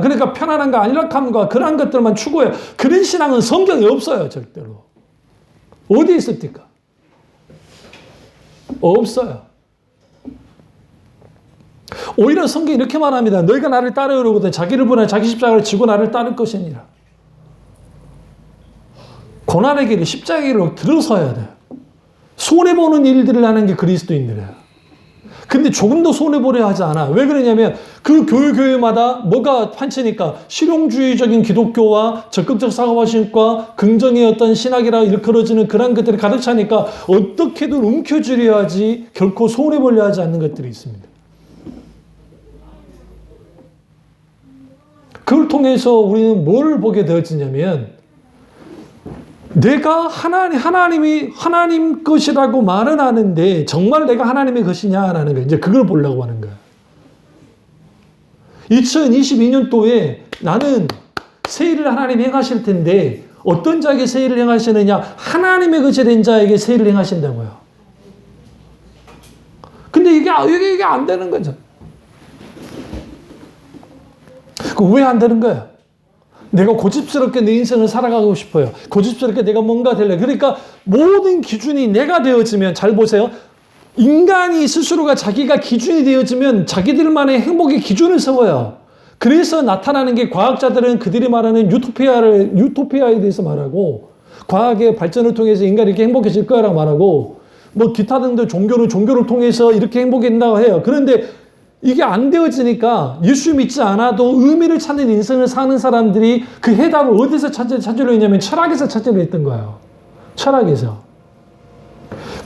그러니까 편안함과 안락함과 그러한 것들만 추구해요. 그런 신앙은 성경에 없어요, 절대로. 어디에 있습니까? 없어요. 오히려 성경이 이렇게 말합니다. 너희가 나를 따르거든 자기를 부인하여 자기 십자가를 지고 나를 따를 것이니라. 고난의 길을 십자가의 길로 들어서야 돼요. 손해보는 일들을 하는 게 그리스도인들이에요. 근데 조금 더 손해보려 하지 않아. 왜 그러냐면 그 교회마다 뭐가 판치니까 실용주의적인 기독교와 적극적 사고방식과 긍정의 어떤 신학이라 일컬어지는 그런 것들이 가득 차니까 어떻게든 움켜쥐려 하지 결코 손해보려 하지 않는 것들이 있습니다. 그걸 통해서 우리는 뭘 보게 되어지냐면 내가 하나님이 하나님 것이라고 말은 하는데 정말 내가 하나님의 것이냐라는 거 이제 그걸 보려고 하는 거야. 2022년도에 나는 새 일을 하나님 행하실 텐데 어떤 자에게 새 일을 행하시느냐? 하나님의 것이 된 자에게 새 일을 행하신다고요. 근데 이게 안 되는 거죠. 왜 안 되는 거야? 내가 고집스럽게 내 인생을 살아가고 싶어요. 고집스럽게 내가 뭔가 될래. 그러니까 모든 기준이 내가 되어지면 잘 보세요. 인간이 스스로가 자기가 기준이 되어지면 자기들만의 행복의 기준을 세워요. 그래서 나타나는 게 과학자들은 그들이 말하는 유토피아에 대해서 말하고 과학의 발전을 통해서 인간이 이렇게 행복해질 거라고 말하고 뭐 기타 등등 종교를 통해서 이렇게 행복해진다고 해요. 그런데 이게 안 되어지니까 예수 믿지 않아도 의미를 찾는 인생을 사는 사람들이 그 해답을 어디서 찾으려 했냐면 철학에서 찾으려 했던 거예요. 철학에서.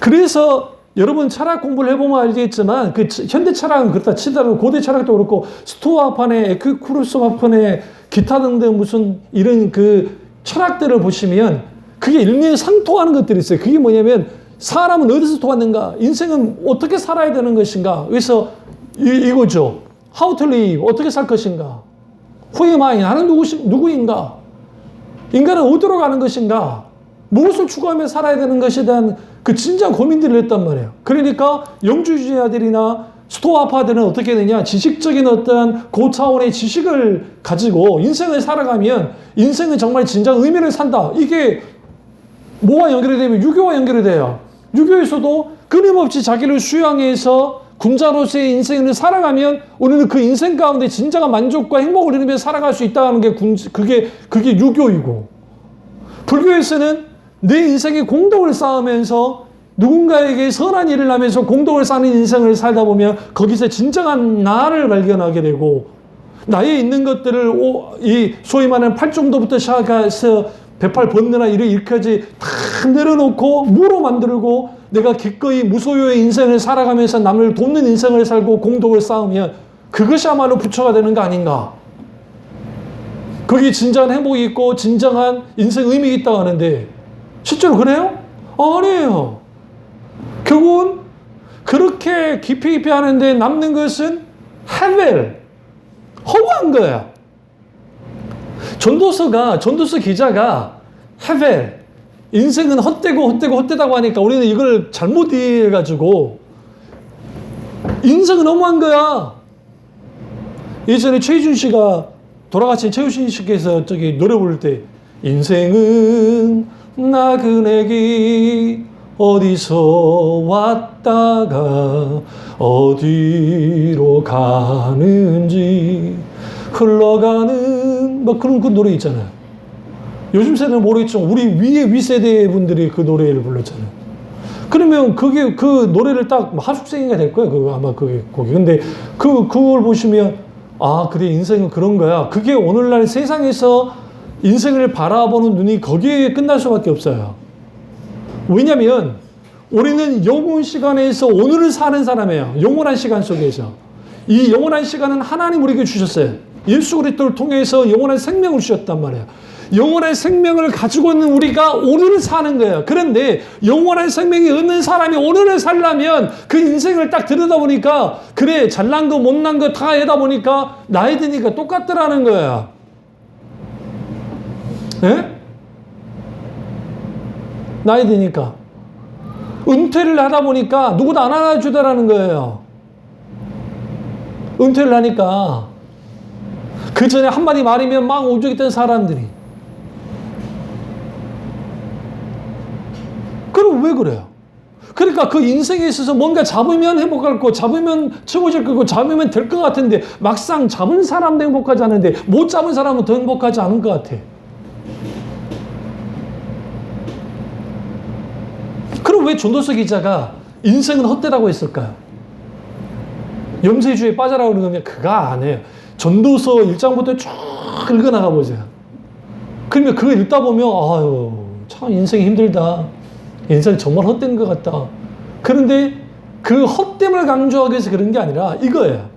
그래서 여러분 철학 공부를 해보면 알겠지만 그 현대 철학은 그렇다 치더라도 고대 철학도 그렇고 스토아판에 에피쿠로스판에 기타 등등 무슨 이런 그 철학들을 보시면 그게 일맥상통하는 것들이 있어요. 그게 뭐냐면 사람은 어디서 왔는가? 인생은 어떻게 살아야 되는 것인가? 그래서 이거죠. How to live. 어떻게 살 것인가? Who am I? 나는 누구인가? 인간은 어디로 가는 것인가? 무엇을 추구하며 살아야 되는 것에 대한 그 진지한 고민들을 했단 말이에요. 그러니까 영주주의자들이나 스토아파들은 어떻게 되냐? 지식적인 어떤 고차원의 지식을 가지고 인생을 살아가면 인생은 정말 진정 의미를 산다. 이게 뭐와 연결이 되면 유교와 연결이 돼요. 유교에서도 끊임없이 자기를 수양해서 군자로서의 인생을 살아가면 우리는 그 인생 가운데 진정한 만족과 행복을 누리며 살아갈 수 있다는 게 그게 유교이고, 불교에서는 내 인생의 공덕을 쌓으면서 누군가에게 선한 일을 하면서 공덕을 쌓는 인생을 살다 보면 거기서 진정한 나를 발견하게 되고 나에 있는 것들을 소위 말하는 팔정도부터 시작해서 108번뇌나 일으켜지 다 내려놓고 무로 만들고 내가 기꺼이 무소유의 인생을 살아가면서 남을 돕는 인생을 살고 공덕을 쌓으면 그것이야말로 부처가 되는 거 아닌가. 거기 진정한 행복이 있고 진정한 인생 의미가 있다고 하는데 실제로 그래요? 아니에요. 결국은 그렇게 깊이 하는데 남는 것은 헤벨, 허무한 거예요. 전도서 기자가 헤벨, 인생은 헛되다고 하니까 우리는 이걸 잘못 이해해가지고 인생은 너무한 거야. 예전에 최희준 씨가 돌아가신 최희준 씨께서 저기 노래 부를 때 인생은 나그네기 어디서 왔다가 어디로 가는지 흘러가는 막 그런 그 노래 있잖아요. 요즘 세대는 모르겠지만 우리 윗세대 분들이 그 노래를 불렀잖아요. 그러면 그게 그 노래를 딱 하숙생이가 될 거예요. 그거 아마 그게 거기. 근데 그걸 보시면 아 그래 인생은 그런 거야. 그게 오늘날 세상에서 인생을 바라보는 눈이 거기에 끝날 수밖에 없어요. 왜냐하면 우리는 영원 시간에서 오늘을 사는 사람이에요. 영원한 시간 속에서. 이 영원한 시간은 하나님 우리에게 주셨어요. 예수 그리스도를 통해서 영원한 생명을 주셨단 말이에요. 영원한 생명을 가지고 있는 우리가 오늘을 사는 거예요. 그런데 영원한 생명이 없는 사람이 오늘을 살려면 그 인생을 딱 들여다보니까 그래 잘난 거 못난 거 다 해다 보니까 나이 드니까 똑같더라는 거예요. 예? 나이 드니까 은퇴를 하다 보니까 누구도 안 안아주더라는 거예요. 은퇴를 하니까 그 전에 한마디 말이면 막 오죽했던 사람들이. 그럼 왜 그래요? 그러니까 그 인생에 있어서 뭔가 잡으면 행복할 거, 잡으면 채워질 거고, 잡으면 될 것 같은데 막상 잡은 사람도 행복하지 않은데 못 잡은 사람은 더 행복하지 않은 것 같아. 그럼 왜 전도서 기자가 인생은 헛되다고 했을까요? 염세주의에 빠져라고 그러면 그거 안 해요. 전도서 1장부터 쭉 읽어나가 보세요. 그러면 그거 읽다 보면 아유 참 인생이 힘들다. 인생 정말 헛된 것 같다. 그런데 그 헛됨을 강조하기 위해서 그런 게 아니라 이거예요.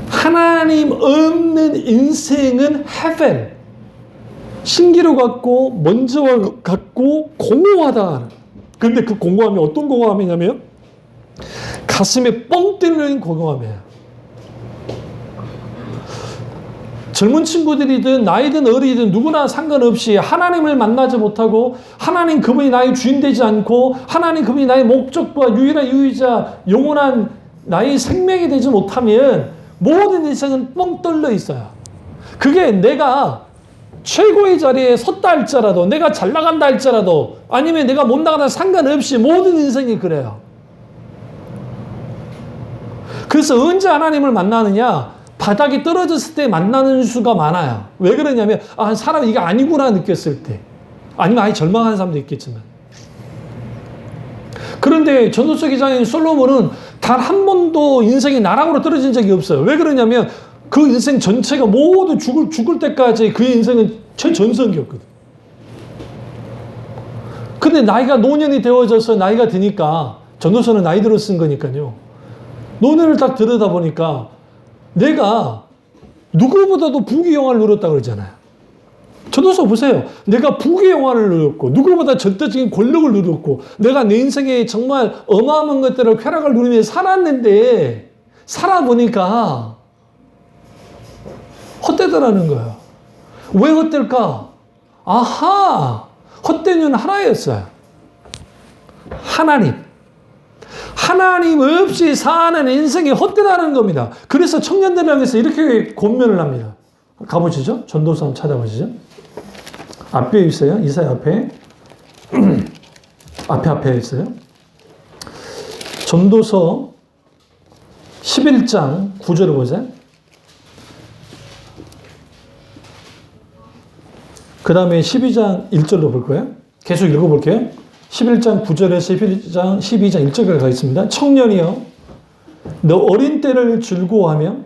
하나님 없는 인생은 헤벨. 신기루 같고 먼지와 같고 공허하다. 그런데 그 공허함이 어떤 공허함이냐면 가슴에 뻥 뚫리는 공허함이에요. 젊은 친구들이든 나이든 어리든 누구나 상관없이 하나님을 만나지 못하고 하나님 그분이 나의 주인 되지 않고 하나님 그분이 나의 목적과 유일한 유의자 영원한 나의 생명이 되지 못하면 모든 인생은 뻥 뚫려 있어요. 그게 내가 최고의 자리에 섰다 할지라도 내가 잘 나간다 할지라도 아니면 내가 못 나가다 상관없이 모든 인생이 그래요. 그래서 언제 하나님을 만나느냐? 바닥이 떨어졌을 때 만나는 수가 많아요. 왜 그러냐면 아, 사람이 이게 아니구나 느꼈을 때. 아니면 아예 절망하는 사람도 있겠지만. 그런데 전도서 기자인 솔로몬은 단 한 번도 인생이 나락으로 떨어진 적이 없어요. 왜 그러냐면 그 인생 전체가 모두 죽을 때까지 그 인생은 최전성기였거든. 근데 나이가 노년이 되어져서 나이가 드니까 전도서는 나이 들어 쓴 거니까요. 노년을 딱 들여다보니까 내가 누구보다도 부귀 영화를 누렸다고 그러잖아요. 전도서 보세요. 내가 부귀 영화를 누렸고 누구보다 절대적인 권력을 누렸고 내가 내 인생에 정말 어마어마한 것들을 쾌락을 누리며 살았는데 살아보니까 헛되더라는 거예요. 왜 헛될까? 아하! 헛된 이유는 하나였어요. 하나님 없이 사는 인생이 헛되다는 겁니다. 그래서 청년들을 향해서 이렇게 권면을 합니다. 가보시죠. 전도서 한번 찾아보시죠. 앞에 있어요. 이사야 앞에. 앞에 있어요. 전도서 11장 9절을 보세요. 그 다음에 12장 1절로 볼 거예요. 계속 읽어볼게요. 11장 9절에서 12장 1절까지 가겠습니다. 청년이여, 너 어린 때를 즐거워하며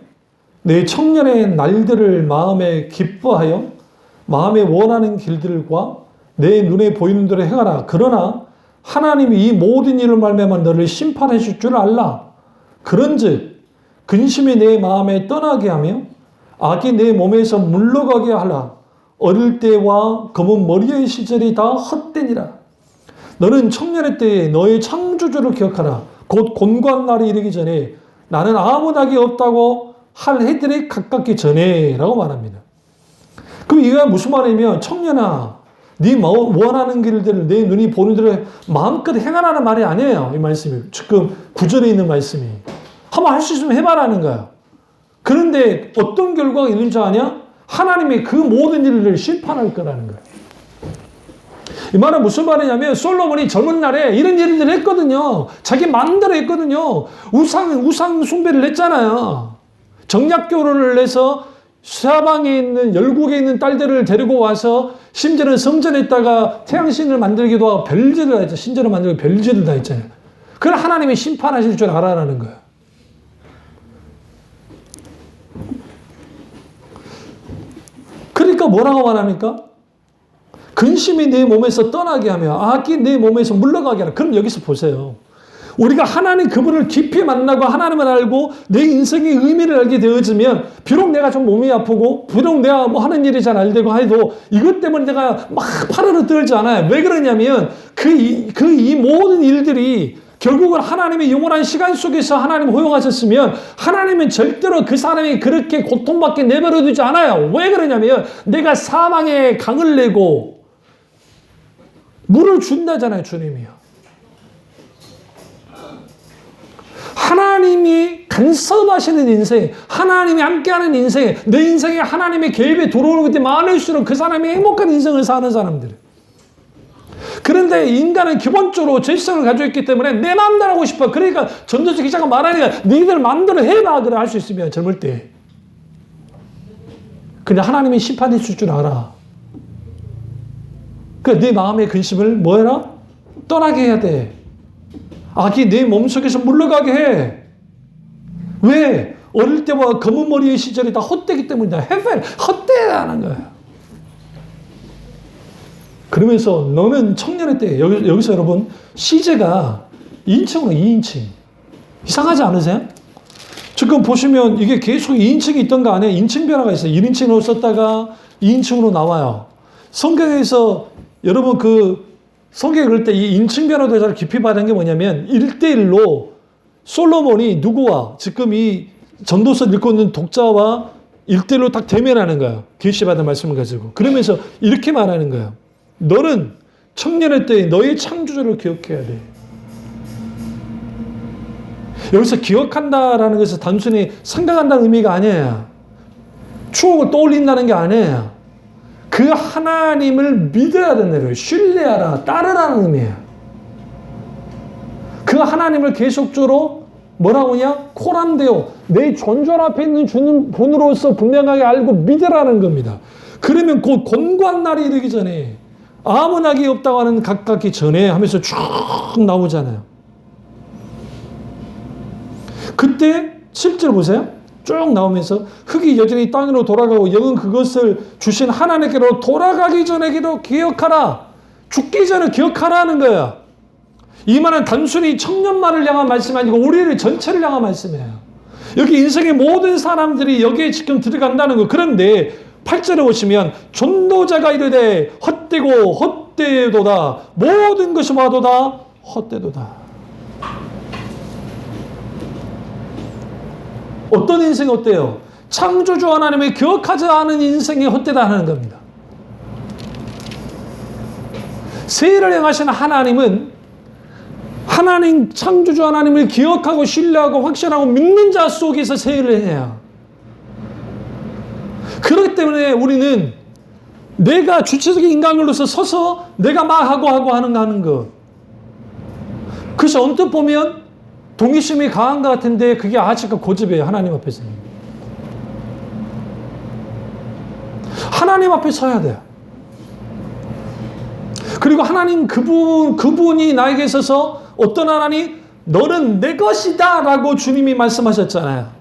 내 청년의 날들을 마음에 기뻐하여 마음에 원하는 길들과 내 눈에 보이는 대로 행하라. 그러나 하나님이 이 모든 일을 말미암아 너를 심판하실 줄 알라. 그런즉 근심이 내 마음에 떠나게 하며 악이 내 몸에서 물러가게 하라. 어릴 때와 검은 머리의 시절이 다 헛되니라. 너는 청년의 때에 너의 창조주를 기억하라. 곧 곤고한 날이 이르기 전에 나는 아무 낙이 없다고 할 해들이 가깝기 전에 라고 말합니다. 그럼 이게 무슨 말이냐면 청년아 네 원하는 길들을 내 눈이 보는 대로 마음껏 행하라는 말이 아니에요. 이 말씀이 지금 9절에 있는 말씀이 한번 할 수 있으면 해봐라는 거예요. 그런데 어떤 결과가 있는 줄 아냐? 하나님이 그 모든 일을 심판할 거라는 거예요. 이 말은 무슨 말이냐면 솔로몬이 젊은 날에 이런 일들을 했거든요. 자기 마음대로 했거든요. 우상 숭배를 했잖아요. 정략 결혼을 해서 사방에 있는 열국에 있는 딸들을 데리고 와서 심지어는 성전에다가 태양신을 만들기도 하고 별짓을 다 했죠. 신전을 만들고 별짓을 다 했잖아요. 그걸 하나님이 심판하실 줄 알아라는 거예요. 그러니까 뭐라고 말합니까? 근심이 내 몸에서 떠나게 하며 악이 내 몸에서 물러가게 하라. 그럼 여기서 보세요. 우리가 하나님 그분을 깊이 만나고 하나님을 알고 내 인생의 의미를 알게 되어지면 비록 내가 좀 몸이 아프고 비록 내가 뭐 하는 일이 잘 안 되고 해도 이것 때문에 내가 막 파르르 떨지 않아요. 왜 그러냐면 이 모든 일들이 결국은 하나님의 영원한 시간 속에서 하나님 허용하셨으면 하나님은 절대로 그 사람이 그렇게 고통받게 내버려 두지 않아요. 왜 그러냐면 내가 사망의 강을 내고 물을 준다잖아요, 주님이요. 하나님이 간섭하시는 인생, 하나님이 함께하는 인생, 내 인생에 하나님의 개입에 들어오는 것이 많을수록 그 사람이 행복한 인생을 사는 사람들. 그런데 인간은 기본적으로 죄성을 가지고 있기 때문에 내 마음대로 하고 싶어. 그러니까 전도서 기자가 말하니까 너희들 마음대로 해봐. 그래 할 수 있으면 젊을 때. 근데 하나님이 심판이 있을 줄 알아. 그러니까 네 마음의 근심을 뭐 해라? 떠나게 해야 돼. 악이 내 몸속에서 물러가게 해. 왜? 어릴 때와 검은 머리의 시절이 다 헛되기 때문이다. 헛되다는 거야. 그러면서 너는 청년의 때 여기서 여러분 시제가 2인칭으로 2인칭. 이상하지 않으세요? 지금 보시면 이게 계속 2인칭이 있던 거 아니에요? 인칭 변화가 있어요. 1인칭으로 썼다가 2인칭으로 나와요. 성경에서 여러분 성경에 그럴 때 이 인칭 변화도 잘 깊이 받은 게 뭐냐면 1대1로 솔로몬이 누구와 지금 이 전도서 읽고 있는 독자와 1대1로 딱 대면하는 거예요. 계시받은 말씀을 가지고. 그러면서 이렇게 말하는 거예요. 너는 청년의 때에 너의 창조주를 기억해야 돼. 여기서 기억한다라는 것은 단순히 생각한다는 의미가 아니에요. 추억을 떠올린다는 게 아니에요. 그 하나님을 믿어야 된다는 거예요. 신뢰하라, 따르라는 의미예요. 그 하나님을 계속적으로 뭐라고 하냐? 코란데요. 내 존존 앞에 있는 주는 분으로서 분명하게 알고 믿으라는 겁니다. 그러면 곧 곤고한 날이 이르기 전에 아무 낙이 없다고 하는 가깝기 전에 하면서 쭉 나오잖아요. 그때 7절 보세요. 쭉 나오면서 흙이 여전히 땅으로 돌아가고 영은 그것을 주신 하나님께로 돌아가기 전에 기억하라. 죽기 전에 기억하라는 거야. 이 말은 단순히 청년만을 향한 말씀이 아니고 우리를 전체를 향한 말씀이에요. 여기 인생의 모든 사람들이 여기에 지금 들어간다는 거. 그런데 8절에 보시면 전도자가 이르되 헛되고 헛되도다. 모든 것이 와도다 헛되도다. 어떤 인생이 어때요? 창조주 하나님을 기억하지 않은 인생이 헛되다는 겁니다. 세일을 행하시는 하나님은 하나님 창조주 하나님을 기억하고 신뢰하고 확신하고 믿는 자 속에서 세일을 해요. 그렇기 때문에 우리는 내가 주체적인 인간으로서 서서 내가 막 하고 하는 것. 그래서 언뜻 보면 동의심이 강한 것 같은데 그게 아직도 고집이에요. 하나님 앞에서는. 하나님 앞에 서야 돼요. 그리고 하나님 그분이 나에게 있어서 어떤 하나님? 너는 내 것이다 라고 주님이 말씀하셨잖아요.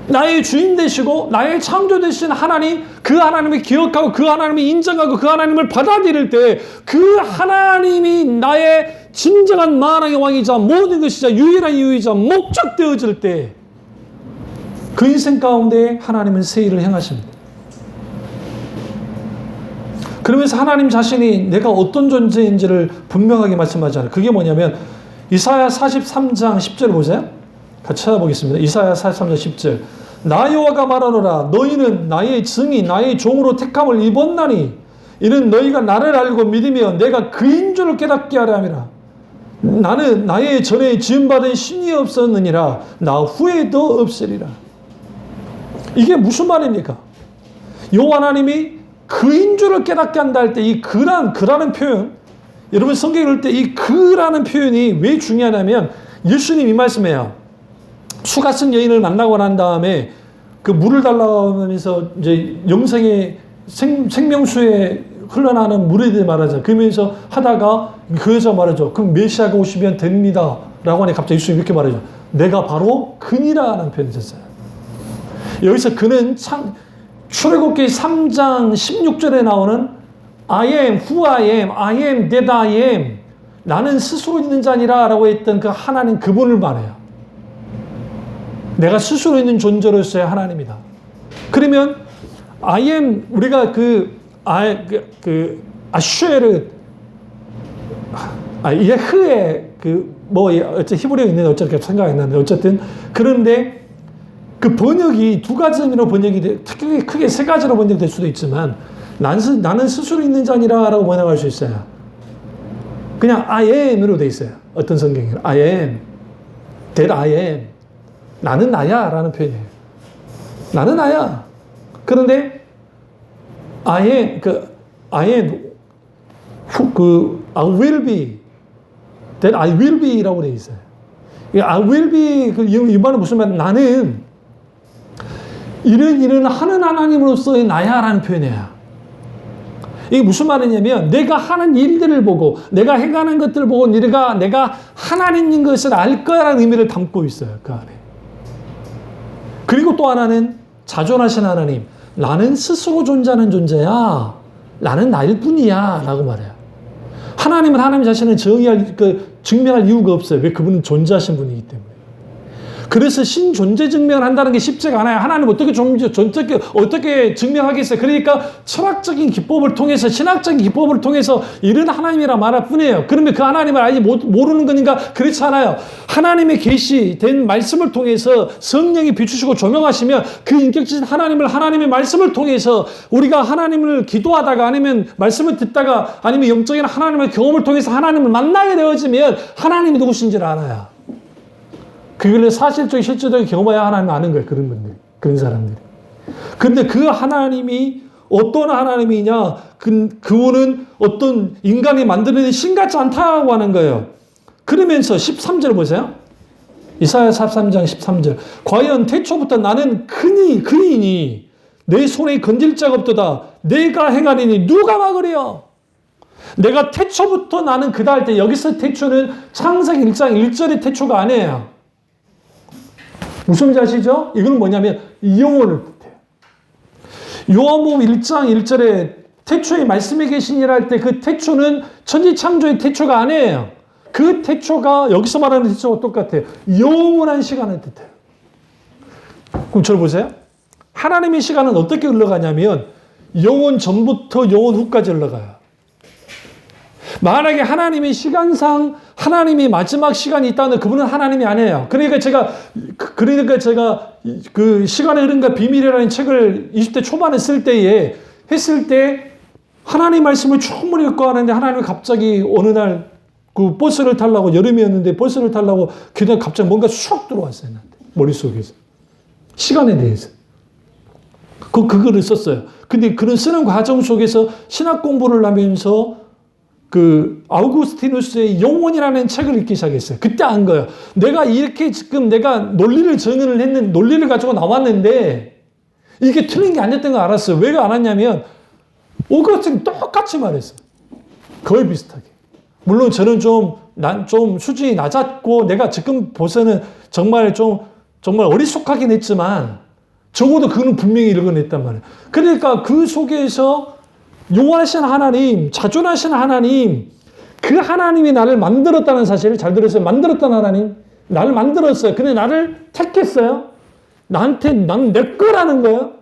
나의 주인 되시고 나의 창조 되신 하나님, 그 하나님을 기억하고 그 하나님을 인정하고 그 하나님을 받아들일 때 그 하나님이 나의 진정한 만왕의 왕이자 모든 것이자 유일한 이유이자 목적 되어질 때 그 인생 가운데 하나님은 세일을 행하십니다. 그러면서 하나님 자신이 내가 어떤 존재인지를 분명하게 말씀하잖아요. 그게 뭐냐면 이사야 43장 10절 보세요. 같이 찾아보겠습니다. 이사야 43장 10절. 나 여호와가 말하노라. 너희는 나의 증이 나의 종으로 택함을 입었나니 이는 너희가 나를 알고 믿으며 내가 그인 줄을 깨닫게 하려 함이라. 나는 나의 전에 지음받은 신이 없었느니라. 나 후에도 없으리라. 이게 무슨 말입니까? 여호와 하나님이 그인 줄을 깨닫게 한다 할 때 이 그라는 표현, 여러분 성경에 볼 때 이 그라는 표현이 왜 중요하냐면 예수님이 말씀해요. 수가 쓴 여인을 만나고 난 다음에 그 물을 달라고 하면서 이제 영생의 생명수에 흘러나는 물에 대해 말하죠. 그러면서 하다가 그 여자 말하죠. 그럼 메시아가 오시면 됩니다. 라고 하니 갑자기 예수님이 이렇게 말하죠. 내가 바로 그니라는 표현을 썼어요. 여기서 그는 출애굽기 3장 16절에 나오는 I am who I am, I am that I am. 나는 스스로 있는 자니라 라고 했던 그 하나님 그분을 말해요. 내가 스스로 있는 존재로서의 하나님이다. 그러면 I am 우리가 아슈에르 예흐의 어째 히브리어 있는데 어쩌게 생각이 안 나는데 어쨌든 그런데 그 번역이 두 가지 의미로 번역이 돼 크게 세 가지로 번역될 수도 있지만 나는 스스로 있는 자니라라고 번역할 수 있어요. 그냥 I am으로 돼 있어요. 어떤 성경에는 I am, that I am. 나는 나야라는 표현이에요. 나는 나야. 그런데 I am I will be, that I will be라고 돼 있어요. I will be 이 말은 무슨 말이야? 나는 이런 하는 하나님으로서의 나야라는 표현이야. 이게 무슨 말이냐면 내가 하는 일들을 보고 내가 행하는 것들을 보고 내가 하나님인 것을 알 거야라는 의미를 담고 있어요. 그 안에. 그리고 또 하나는 자존하신 하나님. 나는 스스로 존재하는 존재야. 나는 나일 뿐이야. 라고 말해요. 하나님은 하나님 자신을 증명할 이유가 없어요. 왜? 그분은 존재하신 분이기 때문에. 그래서 신존재 증명을 한다는 게 쉽지가 않아요. 하나님 어떻게 증명하겠어요? 그러니까 철학적인 기법을 통해서 신학적인 기법을 통해서 이런 하나님이라 말할 뿐이에요. 그러면 그 하나님을 아직 모르는 거니까 그렇지 않아요. 하나님의 계시된 말씀을 통해서 성령이 비추시고 조명하시면 그 인격적인 하나님의 말씀을 통해서 우리가 하나님을 기도하다가 아니면 말씀을 듣다가 아니면 영적인 하나님의 경험을 통해서 하나님을 만나게 되어지면 하나님이 누구신지를 알아요. 그걸 사실적인 실질적인 경험해야 하나님 아는 거예요. 그런 분들이. 그런 사람들이. 근데 그 하나님이 어떤 하나님이냐? 그분은 어떤 인간이 만드는 신 같지 않다고 하는 거예요. 그러면서 13절 보세요. 이사야 43장 13절. 과연 태초부터 나는 그이니 내 손에 건질 자가 없도다. 내가 행하리니 누가 막으리요? 내가 태초부터 나는 그다 할 때 여기서 태초는 창세기 1장 1절의 태초가 아니에요. 무슨 말인지 아시죠? 이건 뭐냐면 영혼을 뜻해요. 요한복음 1장 1절에 태초에 말씀이 계시니라 할 때 그 태초는 천지창조의 태초가 아니에요. 그 태초가 여기서 말하는 태초가 똑같아요. 영원한 시간을 뜻해요. 그럼 저를 보세요. 하나님의 시간은 어떻게 흘러가냐면 영원 전부터 영원 후까지 흘러가요. 만약에 하나님의 시간상 하나님이 마지막 시간이 있다면 그분은 하나님이 아니에요. 그러니까 제가 그 시간의 흐름과 비밀이라는 책을 20대 초반에 했을 때 하나님 말씀을 충분히 읽고 하는데 하나님이 갑자기 어느 날 그 버스를 타려고 여름이었는데 버스를 타려고 그냥 갑자기 뭔가 쑥 들어왔어요. 머릿속에서. 시간에 대해서. 그거를 썼어요. 근데 그런 쓰는 과정 속에서 신학 공부를 하면서 아우구스티누스의 영혼이라는 책을 읽기 시작했어요. 그때 안 거예요. 내가 이렇게 지금 내가 논리를 가지고 나왔는데 이게 틀린 게 아니었던 걸 알았어요. 왜 알았냐면 오거스틴 똑같이 말했어요. 거의 비슷하게. 물론 저는 좀 수준이 낮았고 내가 지금 보서는 정말 어리숙하긴 했지만 적어도 그는 분명히 읽어냈단 말이에요. 그러니까 그 속에서 용하신 하나님, 자존하신 하나님, 그 하나님이 나를 만들었다는 사실을 잘 들었어요. 만들었던 하나님, 나를 만들었어요. 근데 나를 택했어요. 난 내 거라는 거예요.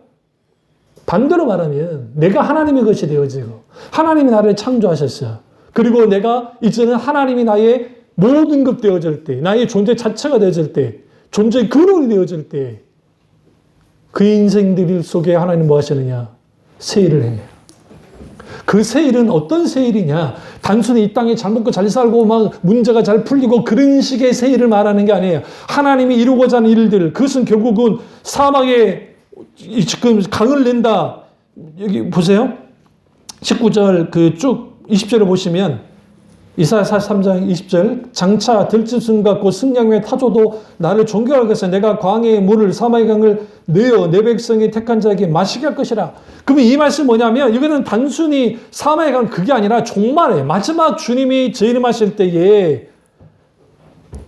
반대로 말하면 내가 하나님의 것이 되어지고 하나님이 나를 창조하셨어요. 그리고 내가 이제는 하나님이 나의 모든 것 되어질 때, 나의 존재 자체가 되어질 때, 존재의 근원이 되어질 때 그 인생들 속에 하나님 뭐 하시느냐? 세일을 행해요. 그 세일은 어떤 세일이냐? 단순히 이 땅에 잘 먹고 잘 살고 막 문제가 잘 풀리고 그런 식의 세일을 말하는 게 아니에요. 하나님이 이루고자 하는 일들, 그것은 결국은 사막에 지금 강을 낸다. 여기 보세요. 19절 쭉 20절을 보시면 이사야 43장 20절 장차 들짐승과 곧 승냥의 타조도 나를 존경할 것은 내가 광야의 물을 사막의 강을 내어 내 백성의 택한 자에게 마시게 할 것이라. 그러면 이 말씀 뭐냐면 이거는 단순히 사막의 강 그게 아니라 종말에 마지막 주님이 재림하실 때에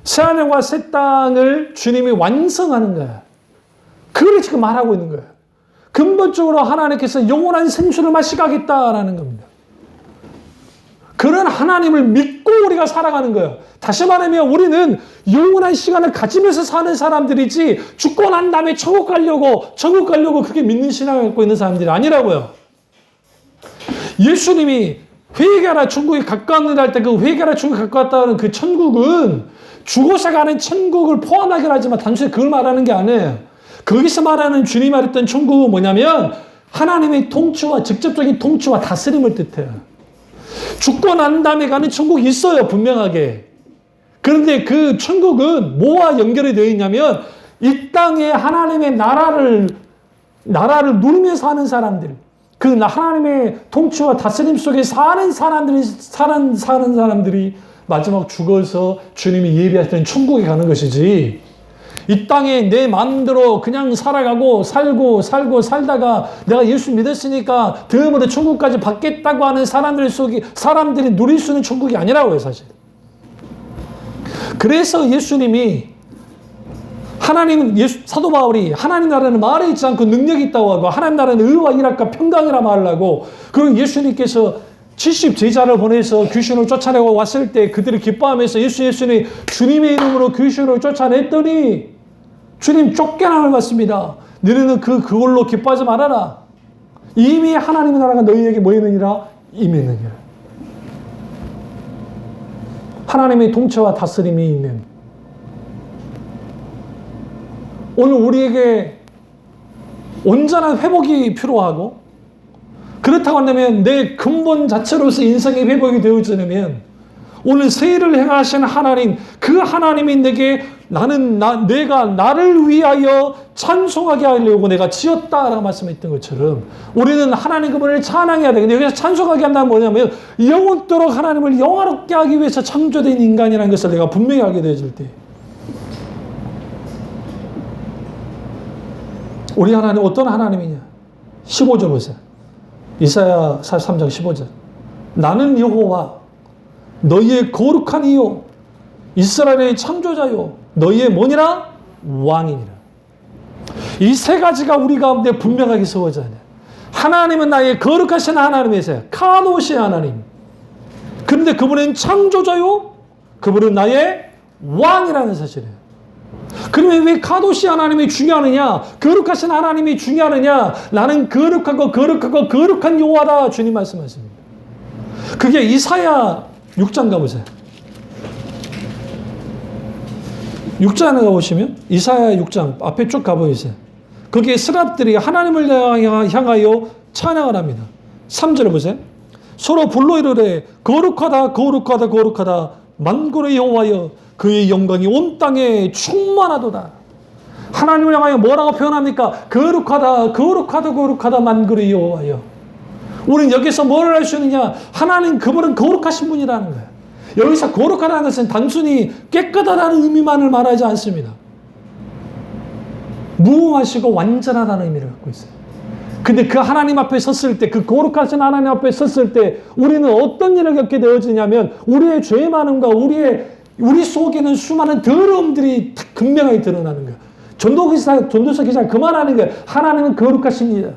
새하늘과 새 땅을 주님이 완성하는 거야. 그걸 지금 말하고 있는 거예요. 근본적으로 하나님께서 영원한 생수를 마시가겠다라는 겁니다. 그런 하나님을 믿고 우리가 살아가는 거예요. 다시 말하면 우리는 영원한 시간을 가지면서 사는 사람들이지 죽고 난 다음에 천국 가려고 그렇게 믿는 신앙을 갖고 있는 사람들이 아니라고요. 예수님이 회개하라 천국이 가까웠느라 할 때 그 회개하라 천국이 가까웠다는 그 천국은 죽어서 가는 천국을 포함하긴 하지만 단순히 그걸 말하는 게 아니에요. 거기서 말하는 주님이 말했던 천국은 뭐냐면 하나님의 통치와 직접적인 통치와 다스림을 뜻해요. 죽고 난 다음에 가는 천국이 있어요, 분명하게. 그런데 그 천국은 뭐와 연결이 되어 있냐면 이 땅에 하나님의 나라를 누리면서 사는 사람들, 그 하나님의 통치와 다스림 속에 사는 사람들이 마지막 죽어서 주님이 예비하시는 천국에 가는 것이지, 이 땅에 내 마음대로 그냥 살아가고 살다가 내가 예수 믿었으니까 다음으로 천국까지 받겠다고 하는 사람들이 누릴 수 있는 천국이 아니라고요, 사실. 그래서 예수님이 사도 바울이 하나님 나라는 말에 있지 않고 능력이 있다고 하고 하나님 나라는 의와 일학과 평강이라 말하고, 그리고 예수님께서 70 제자를 보내서 귀신을 쫓아내고 왔을 때 그들이 기뻐하면서 예수님이 주님의 이름으로 귀신을 쫓아냈더니 주님 쫓겨남을 받습니다. 너희는 그걸로 기뻐하지 말아라. 이미 하나님의 나라가 너희에게 뭐 있느니라? 임했느니라. 하나님의 통치와 다스림이 있는, 오늘 우리에게 온전한 회복이 필요하고, 그렇다고 한다면 내 근본 자체로서 인생의 회복이 되어지려면 오늘 세일을 행하시는 하나님, 그 하나님이 내게 내가 나를 위하여 찬송하게 하려고 내가 지었다라고 말씀했던 것처럼 우리는 하나님 그분을 찬양해야 되는데, 여기서 찬송하게 한다는 뭐냐면 영원토록 하나님을 영화롭게 하기 위해서 창조된 인간이라는 것을 내가 분명히 알게 되어질 때, 우리 하나님 어떤 하나님이냐? 15절 보세요. 이사야 43장 15절. 나는 여호와 너희의 거룩한 이요 이스라엘의 창조자요 너희의 뭐니라? 왕이니라. 이 세 가지가 우리 가운데 분명하게 세워져야 돼. 하나님은 나의 거룩하신 하나님이세요. 카도시 하나님. 그런데 그분은 창조자요, 그분은 나의 왕이라는 사실이에요. 그러면 왜 카도시 하나님이 중요하느냐? 거룩하신 하나님이 중요하느냐? 나는 거룩한 여호와다, 주님 말씀하십니다. 그게 이사야 6장 가보세요. 6장에 가보시면 이사야 6장 앞에 쭉 가보세요. 거기에 스랍들이 하나님을 향하여 찬양을 합니다. 3절을 보세요. 서로 불러 이르되 거룩하다 만군의 여호와여 그의 영광이 온 땅에 충만하도다. 하나님을 향하여 뭐라고 표현합니까? 거룩하다 만군의 여호와여. 우리는 여기서 뭘 할 수 있느냐? 하나님 그분은 거룩하신 분이라는 거예요. 여기서 거룩하다는 것은 단순히 깨끗하다는 의미만을 말하지 않습니다. 무궁하시고 완전하다는 의미를 갖고 있어요. 근데 그 하나님 앞에 섰을 때, 그 거룩하신 하나님 앞에 섰을 때 우리는 어떤 일을 겪게 되어지냐면 우리의 죄 많음과 우리 속에는 수많은 더러움들이 극명하게 드러나는 거예요. 전도서 기자 그만하는 거예요. 하나님은 거룩하십니다.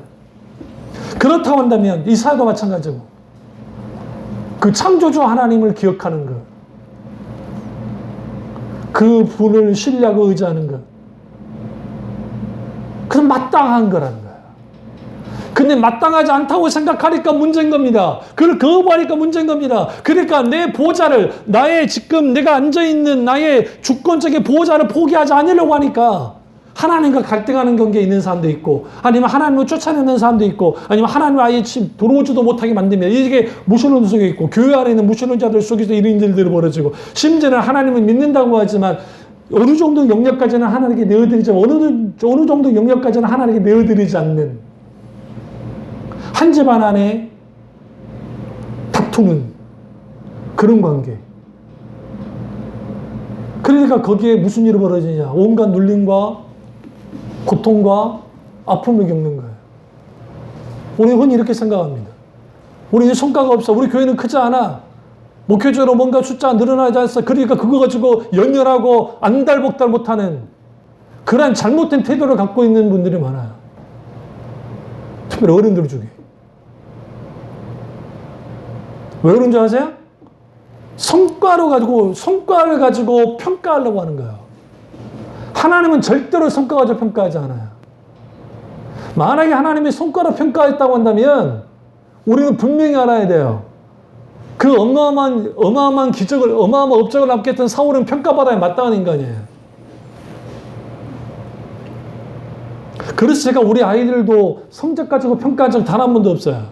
그렇다고 한다면 이사야도 마찬가지고 그 창조주 하나님을 기억하는 것, 그 분을 신뢰하고 의지하는 것, 그건 마땅한 거라는 거예요. 근데 마땅하지 않다고 생각하니까 문제인 겁니다. 그걸 거부하니까 문제인 겁니다. 그러니까 내 보호자를, 나의 지금 내가 앉아있는 나의 주권적인 보호자를 포기하지 않으려고 하니까 하나님과 갈등하는 관계에 있는 사람도 있고, 아니면 하나님을 쫓아내는 사람도 있고, 아니면 하나님을 아예 들어오지도 못하게 만들면 이게 무신론 속에 있고, 교회 안에 있는 무신론자들 속에서 이런 일들이 벌어지고, 심지어는 하나님을 믿는다고 하지만 어느 정도 영역까지는 하나님께 내어드리지만 어느 정도 영역까지는 하나님께 내어드리지 않는 한 집안 안에 다투는 그런 관계. 그러니까 거기에 무슨 일이 벌어지냐? 온갖 눌림과 고통과 아픔을 겪는 거예요. 우리는 흔히 이렇게 생각합니다. 우리는 성과가 없어. 우리 교회는 크지 않아. 목회적으로 뭔가 숫자가 늘어나지 않았어. 그러니까 그거 가지고 연연하고 안달복달 못하는 그런 잘못된 태도를 갖고 있는 분들이 많아요. 특별히 어른들 중에. 왜 그런 줄 아세요? 성과를 가지고 평가하려고 하는 거예요. 하나님은 절대로 성과 가지고 평가하지 않아요. 만약에 하나님이 성과로 평가했다고 한다면 우리는 분명히 알아야 돼요. 그 어마어마한 기적을, 어마어마한 업적을 남겼던 사울은 평가받아야 마땅한 인간이에요. 그래서 제가 우리 아이들도 성적 가지고 평가한 적 단 한 번도 없어요.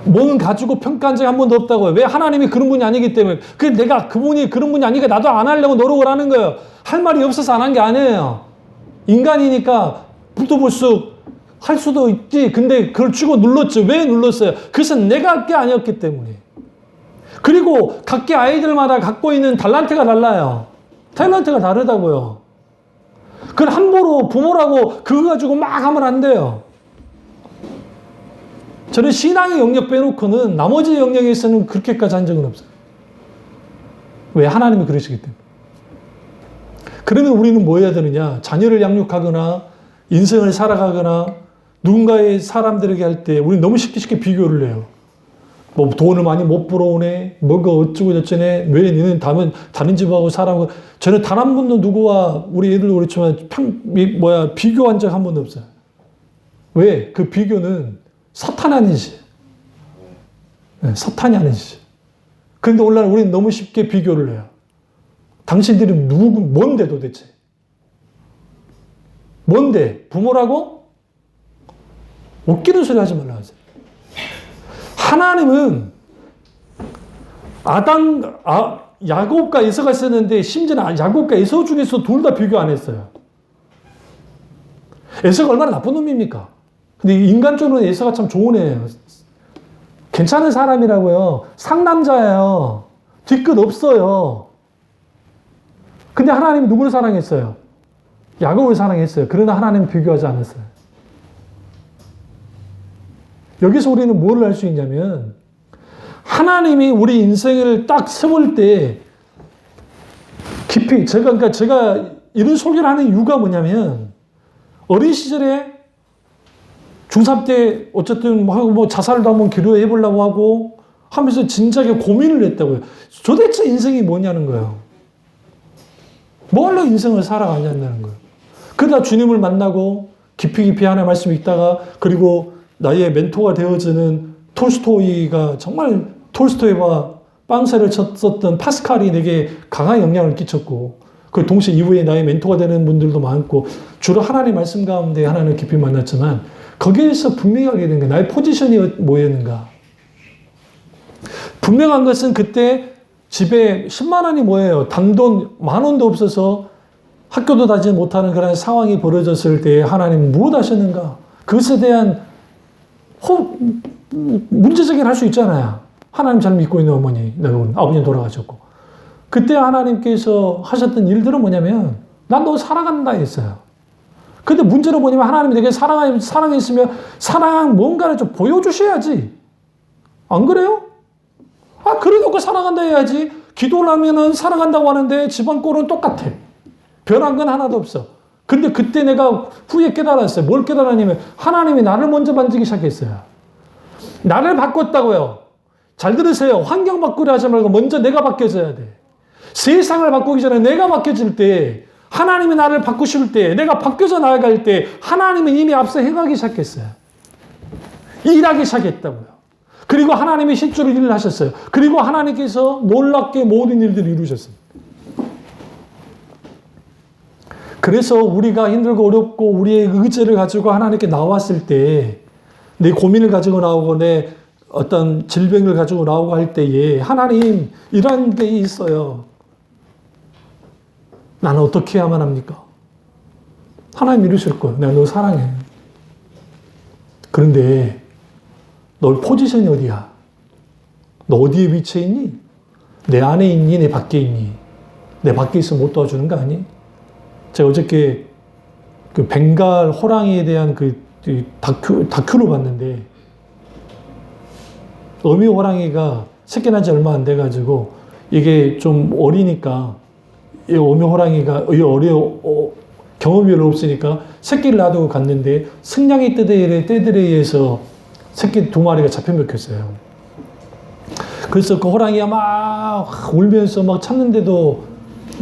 뭔 가지고 평가한 적이 한 번도 없다고요. 왜? 하나님이 그런 분이 아니기 때문에. 내가 그분이 그런 분이 아니니까 나도 안 하려고 노력을 하는 거예요. 할 말이 없어서 안 한 게 아니에요. 인간이니까 불도 불쑥 할 수도 있지. 근데 그걸 치고 눌렀지. 왜 눌렀어요? 그것은 내가 할 게 아니었기 때문에. 그리고 각기 아이들마다 갖고 있는 달란트가 달라요. 탤런트가 다르다고요. 그걸 함부로 부모라고 그거 가지고 막 하면 안 돼요. 저는 신앙의 영역 빼놓고는 나머지 영역에서는 그렇게까지 한 적은 없어요. 왜? 하나님이 그러시기 때문에. 그러면 우리는 뭐 해야 되느냐? 자녀를 양육하거나 인생을 살아가거나 누군가의 사람들에게 할 때 우리는 너무 쉽게 비교를 해요. 뭐 돈을 많이 못 벌어오네, 뭐가 어쩌고 저쩌네, 왜 너는 다른 집하고 살아가고. 저는 단 한 번도 누구와 우리 애들도 그렇지만 비교한 적 한 번도 없어요. 왜? 그 비교는 사탄이 하는 짓. 네, 사탄이 하는 짓. 그런데 오늘날 우리는 너무 쉽게 비교를 해요. 당신들이 뭔데 도대체? 뭔데? 부모라고? 웃기는 소리 하지 말라 하세요. 하나님은 야곱과 에서가 있었는데 심지어는 야곱과 에서 중에서 둘 다 비교 안 했어요. 에서가 얼마나 나쁜 놈입니까? 근데 인간적으로는 에서가 참 좋은 애예요. 괜찮은 사람이라고요. 상남자예요. 뒤끝 없어요. 근데 하나님이 누구를 사랑했어요? 야곱을 사랑했어요. 그러나 하나님은 비교하지 않았어요. 여기서 우리는 뭘 알 수 있냐면 하나님이 우리 인생을 딱 세울 때 깊이 제가 이런 소개를 하는 이유가 뭐냐면 어린 시절에 중3 때 어쨌든 뭐 자살도 한번 기도해 보려고 하고 하면서 진작에 고민을 했다고요. 도대체 인생이 뭐냐는 거예요. 뭘로 인생을 살아가냐는 거예요. 그러다 주님을 만나고 깊이 하나님의 말씀을 읽다가 그리고 나의 멘토가 되어지는 톨스토이가 정말 톨스토이와 빵새를 쳤었던 파스칼이 내게 강한 영향을 끼쳤고 그 동시에 이후에 나의 멘토가 되는 분들도 많고 주로 하나님의 말씀 가운데 하나님을 깊이 만났지만 거기에서 분명히 알게 된 거예요. 나의 포지션이 뭐였는가. 분명한 것은 그때 집에 10만 원이 뭐예요? 단돈 10,000원도 없어서 학교도 다니지 못하는 그런 상황이 벌어졌을 때 하나님 무엇 하셨는가? 그것에 대한 문제제기를 할 수 있잖아요. 하나님 잘 믿고 있는 어머니, 아버님 돌아가셨고. 그때 하나님께서 하셨던 일들은 뭐냐면 난 너 사랑한다 했어요. 근데 문제는 뭐냐면 하나님이 내게 사랑했으면 사랑한 뭔가를 좀 보여주셔야지. 안 그래요? 그래놓고 사랑한다 해야지. 기도를 하면은 사랑한다고 하는데 집안 꼴은 똑같아. 변한 건 하나도 없어. 근데 그때 내가 후에 깨달았어요. 뭘 깨달았냐면 하나님이 나를 먼저 만지기 시작했어요. 나를 바꿨다고요. 잘 들으세요. 환경 바꾸려 하지 말고 먼저 내가 바뀌어져야 돼. 세상을 바꾸기 전에 내가 바뀌어질 때 하나님이 나를 바꾸실 때 내가 바뀌어져 나아갈 때 하나님은 이미 앞서 행하기 시작했어요. 일하기 시작했다고요. 그리고 하나님이 실제로 일을 하셨어요. 그리고 하나님께서 놀랍게 모든 일들을 이루셨습니다. 그래서 우리가 힘들고 어렵고 우리의 의지를 가지고 하나님께 나왔을 때 내 고민을 가지고 나오고 내 어떤 질병을 가지고 나오고 할 때에 하나님 이런 게 있어요. 나는 어떻게 해야만 합니까? 하나님 이루실 거예요. 내가 너 사랑해. 그런데 너 포지션이 어디야? 너 어디에 위치해 있니? 내 안에 있니? 내 밖에 있니? 내 밖에 있으면 못 도와주는 거 아니? 제가 어저께 그 벵갈 호랑이에 대한 그 다큐를 봤는데 어미 호랑이가 새끼 난 지 얼마 안 돼가지고 이게 좀 어리니까 이 어미 호랑이가 경험이 별로 없으니까 새끼를 놔두고 갔는데 승냥이 떼들에 의해서 새끼 2마리가 잡혀 먹혔어요. 그래서 그 호랑이가 막 울면서 막 찾는데도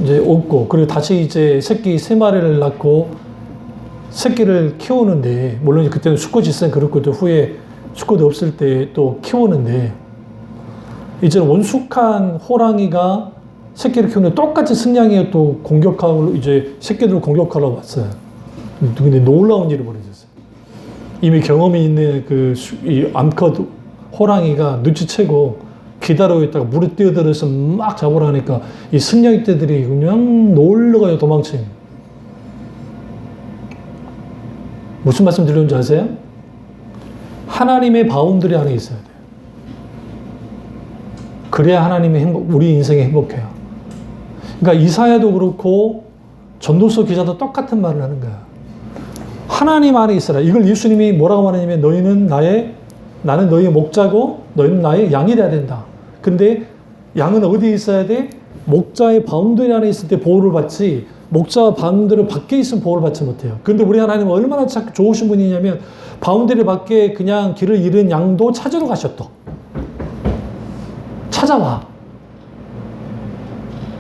이제 없고, 그리고 다시 이제 새끼 3마리를 낳고 새끼를 키우는데, 물론 그때는 수컷이 있으니까 그렇고도 후에 수컷이 없을 때 또 키우는데, 이제는 원숙한 호랑이가 새끼를 키우는데 똑같이 승냥이가 또 공격하고 이제 새끼들을 공격하러 왔어요. 근데 놀라운 일을 벌어졌어요. 이미 경험이 있는 이 암컷 호랑이가 눈치채고 기다리고 있다가 물에 뛰어들어서 막 잡으러 하니까 이 승냥이 떼들이 그냥 놀러가요, 도망쳐요. 무슨 말씀 드리는지 아세요? 하나님의 바운더리 안에 있어야 돼요. 그래야 하나님의 우리 인생이 행복해요. 그러니까 이사야도 그렇고 전도서 기자도 똑같은 말을 하는 거야. 하나님 안에 있어라. 이걸 예수님이 뭐라고 말하냐면 나는 너희의 목자고 너희는 나의 양이 돼야 된다. 근데 양은 어디에 있어야 돼? 목자의 바운더리 안에 있을 때 보호를 받지, 목자 바운더리 밖에 있으면 보호를 받지 못해요. 근데 우리 하나님은 얼마나 좋으신 분이냐면 바운더리 밖에 그냥 길을 잃은 양도 찾으러 가셨다. 찾아와.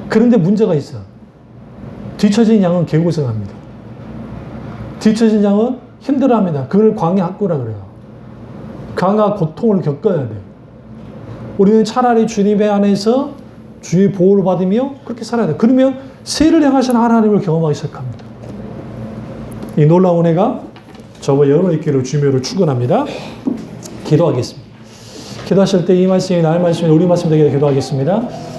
그런데 문제가 있어. 뒤처진 양은 개고생합니다. 뒤처진 양은 힘들어합니다. 그걸 광야학구라 그래요. 강한 고통을 겪어야 돼요. 우리는 차라리 주님의 안에서 주의 보호를 받으며 그렇게 살아야 돼요. 그러면 세를 향하신 하나님을 경험하기 시작합니다. 이 놀라운 은혜가 저와 여러분의 길을 주님으로 축원합니다. 기도하겠습니다. 기도하실 때 이 말씀이 나의 말씀이 우리 말씀 되게 기도하겠습니다.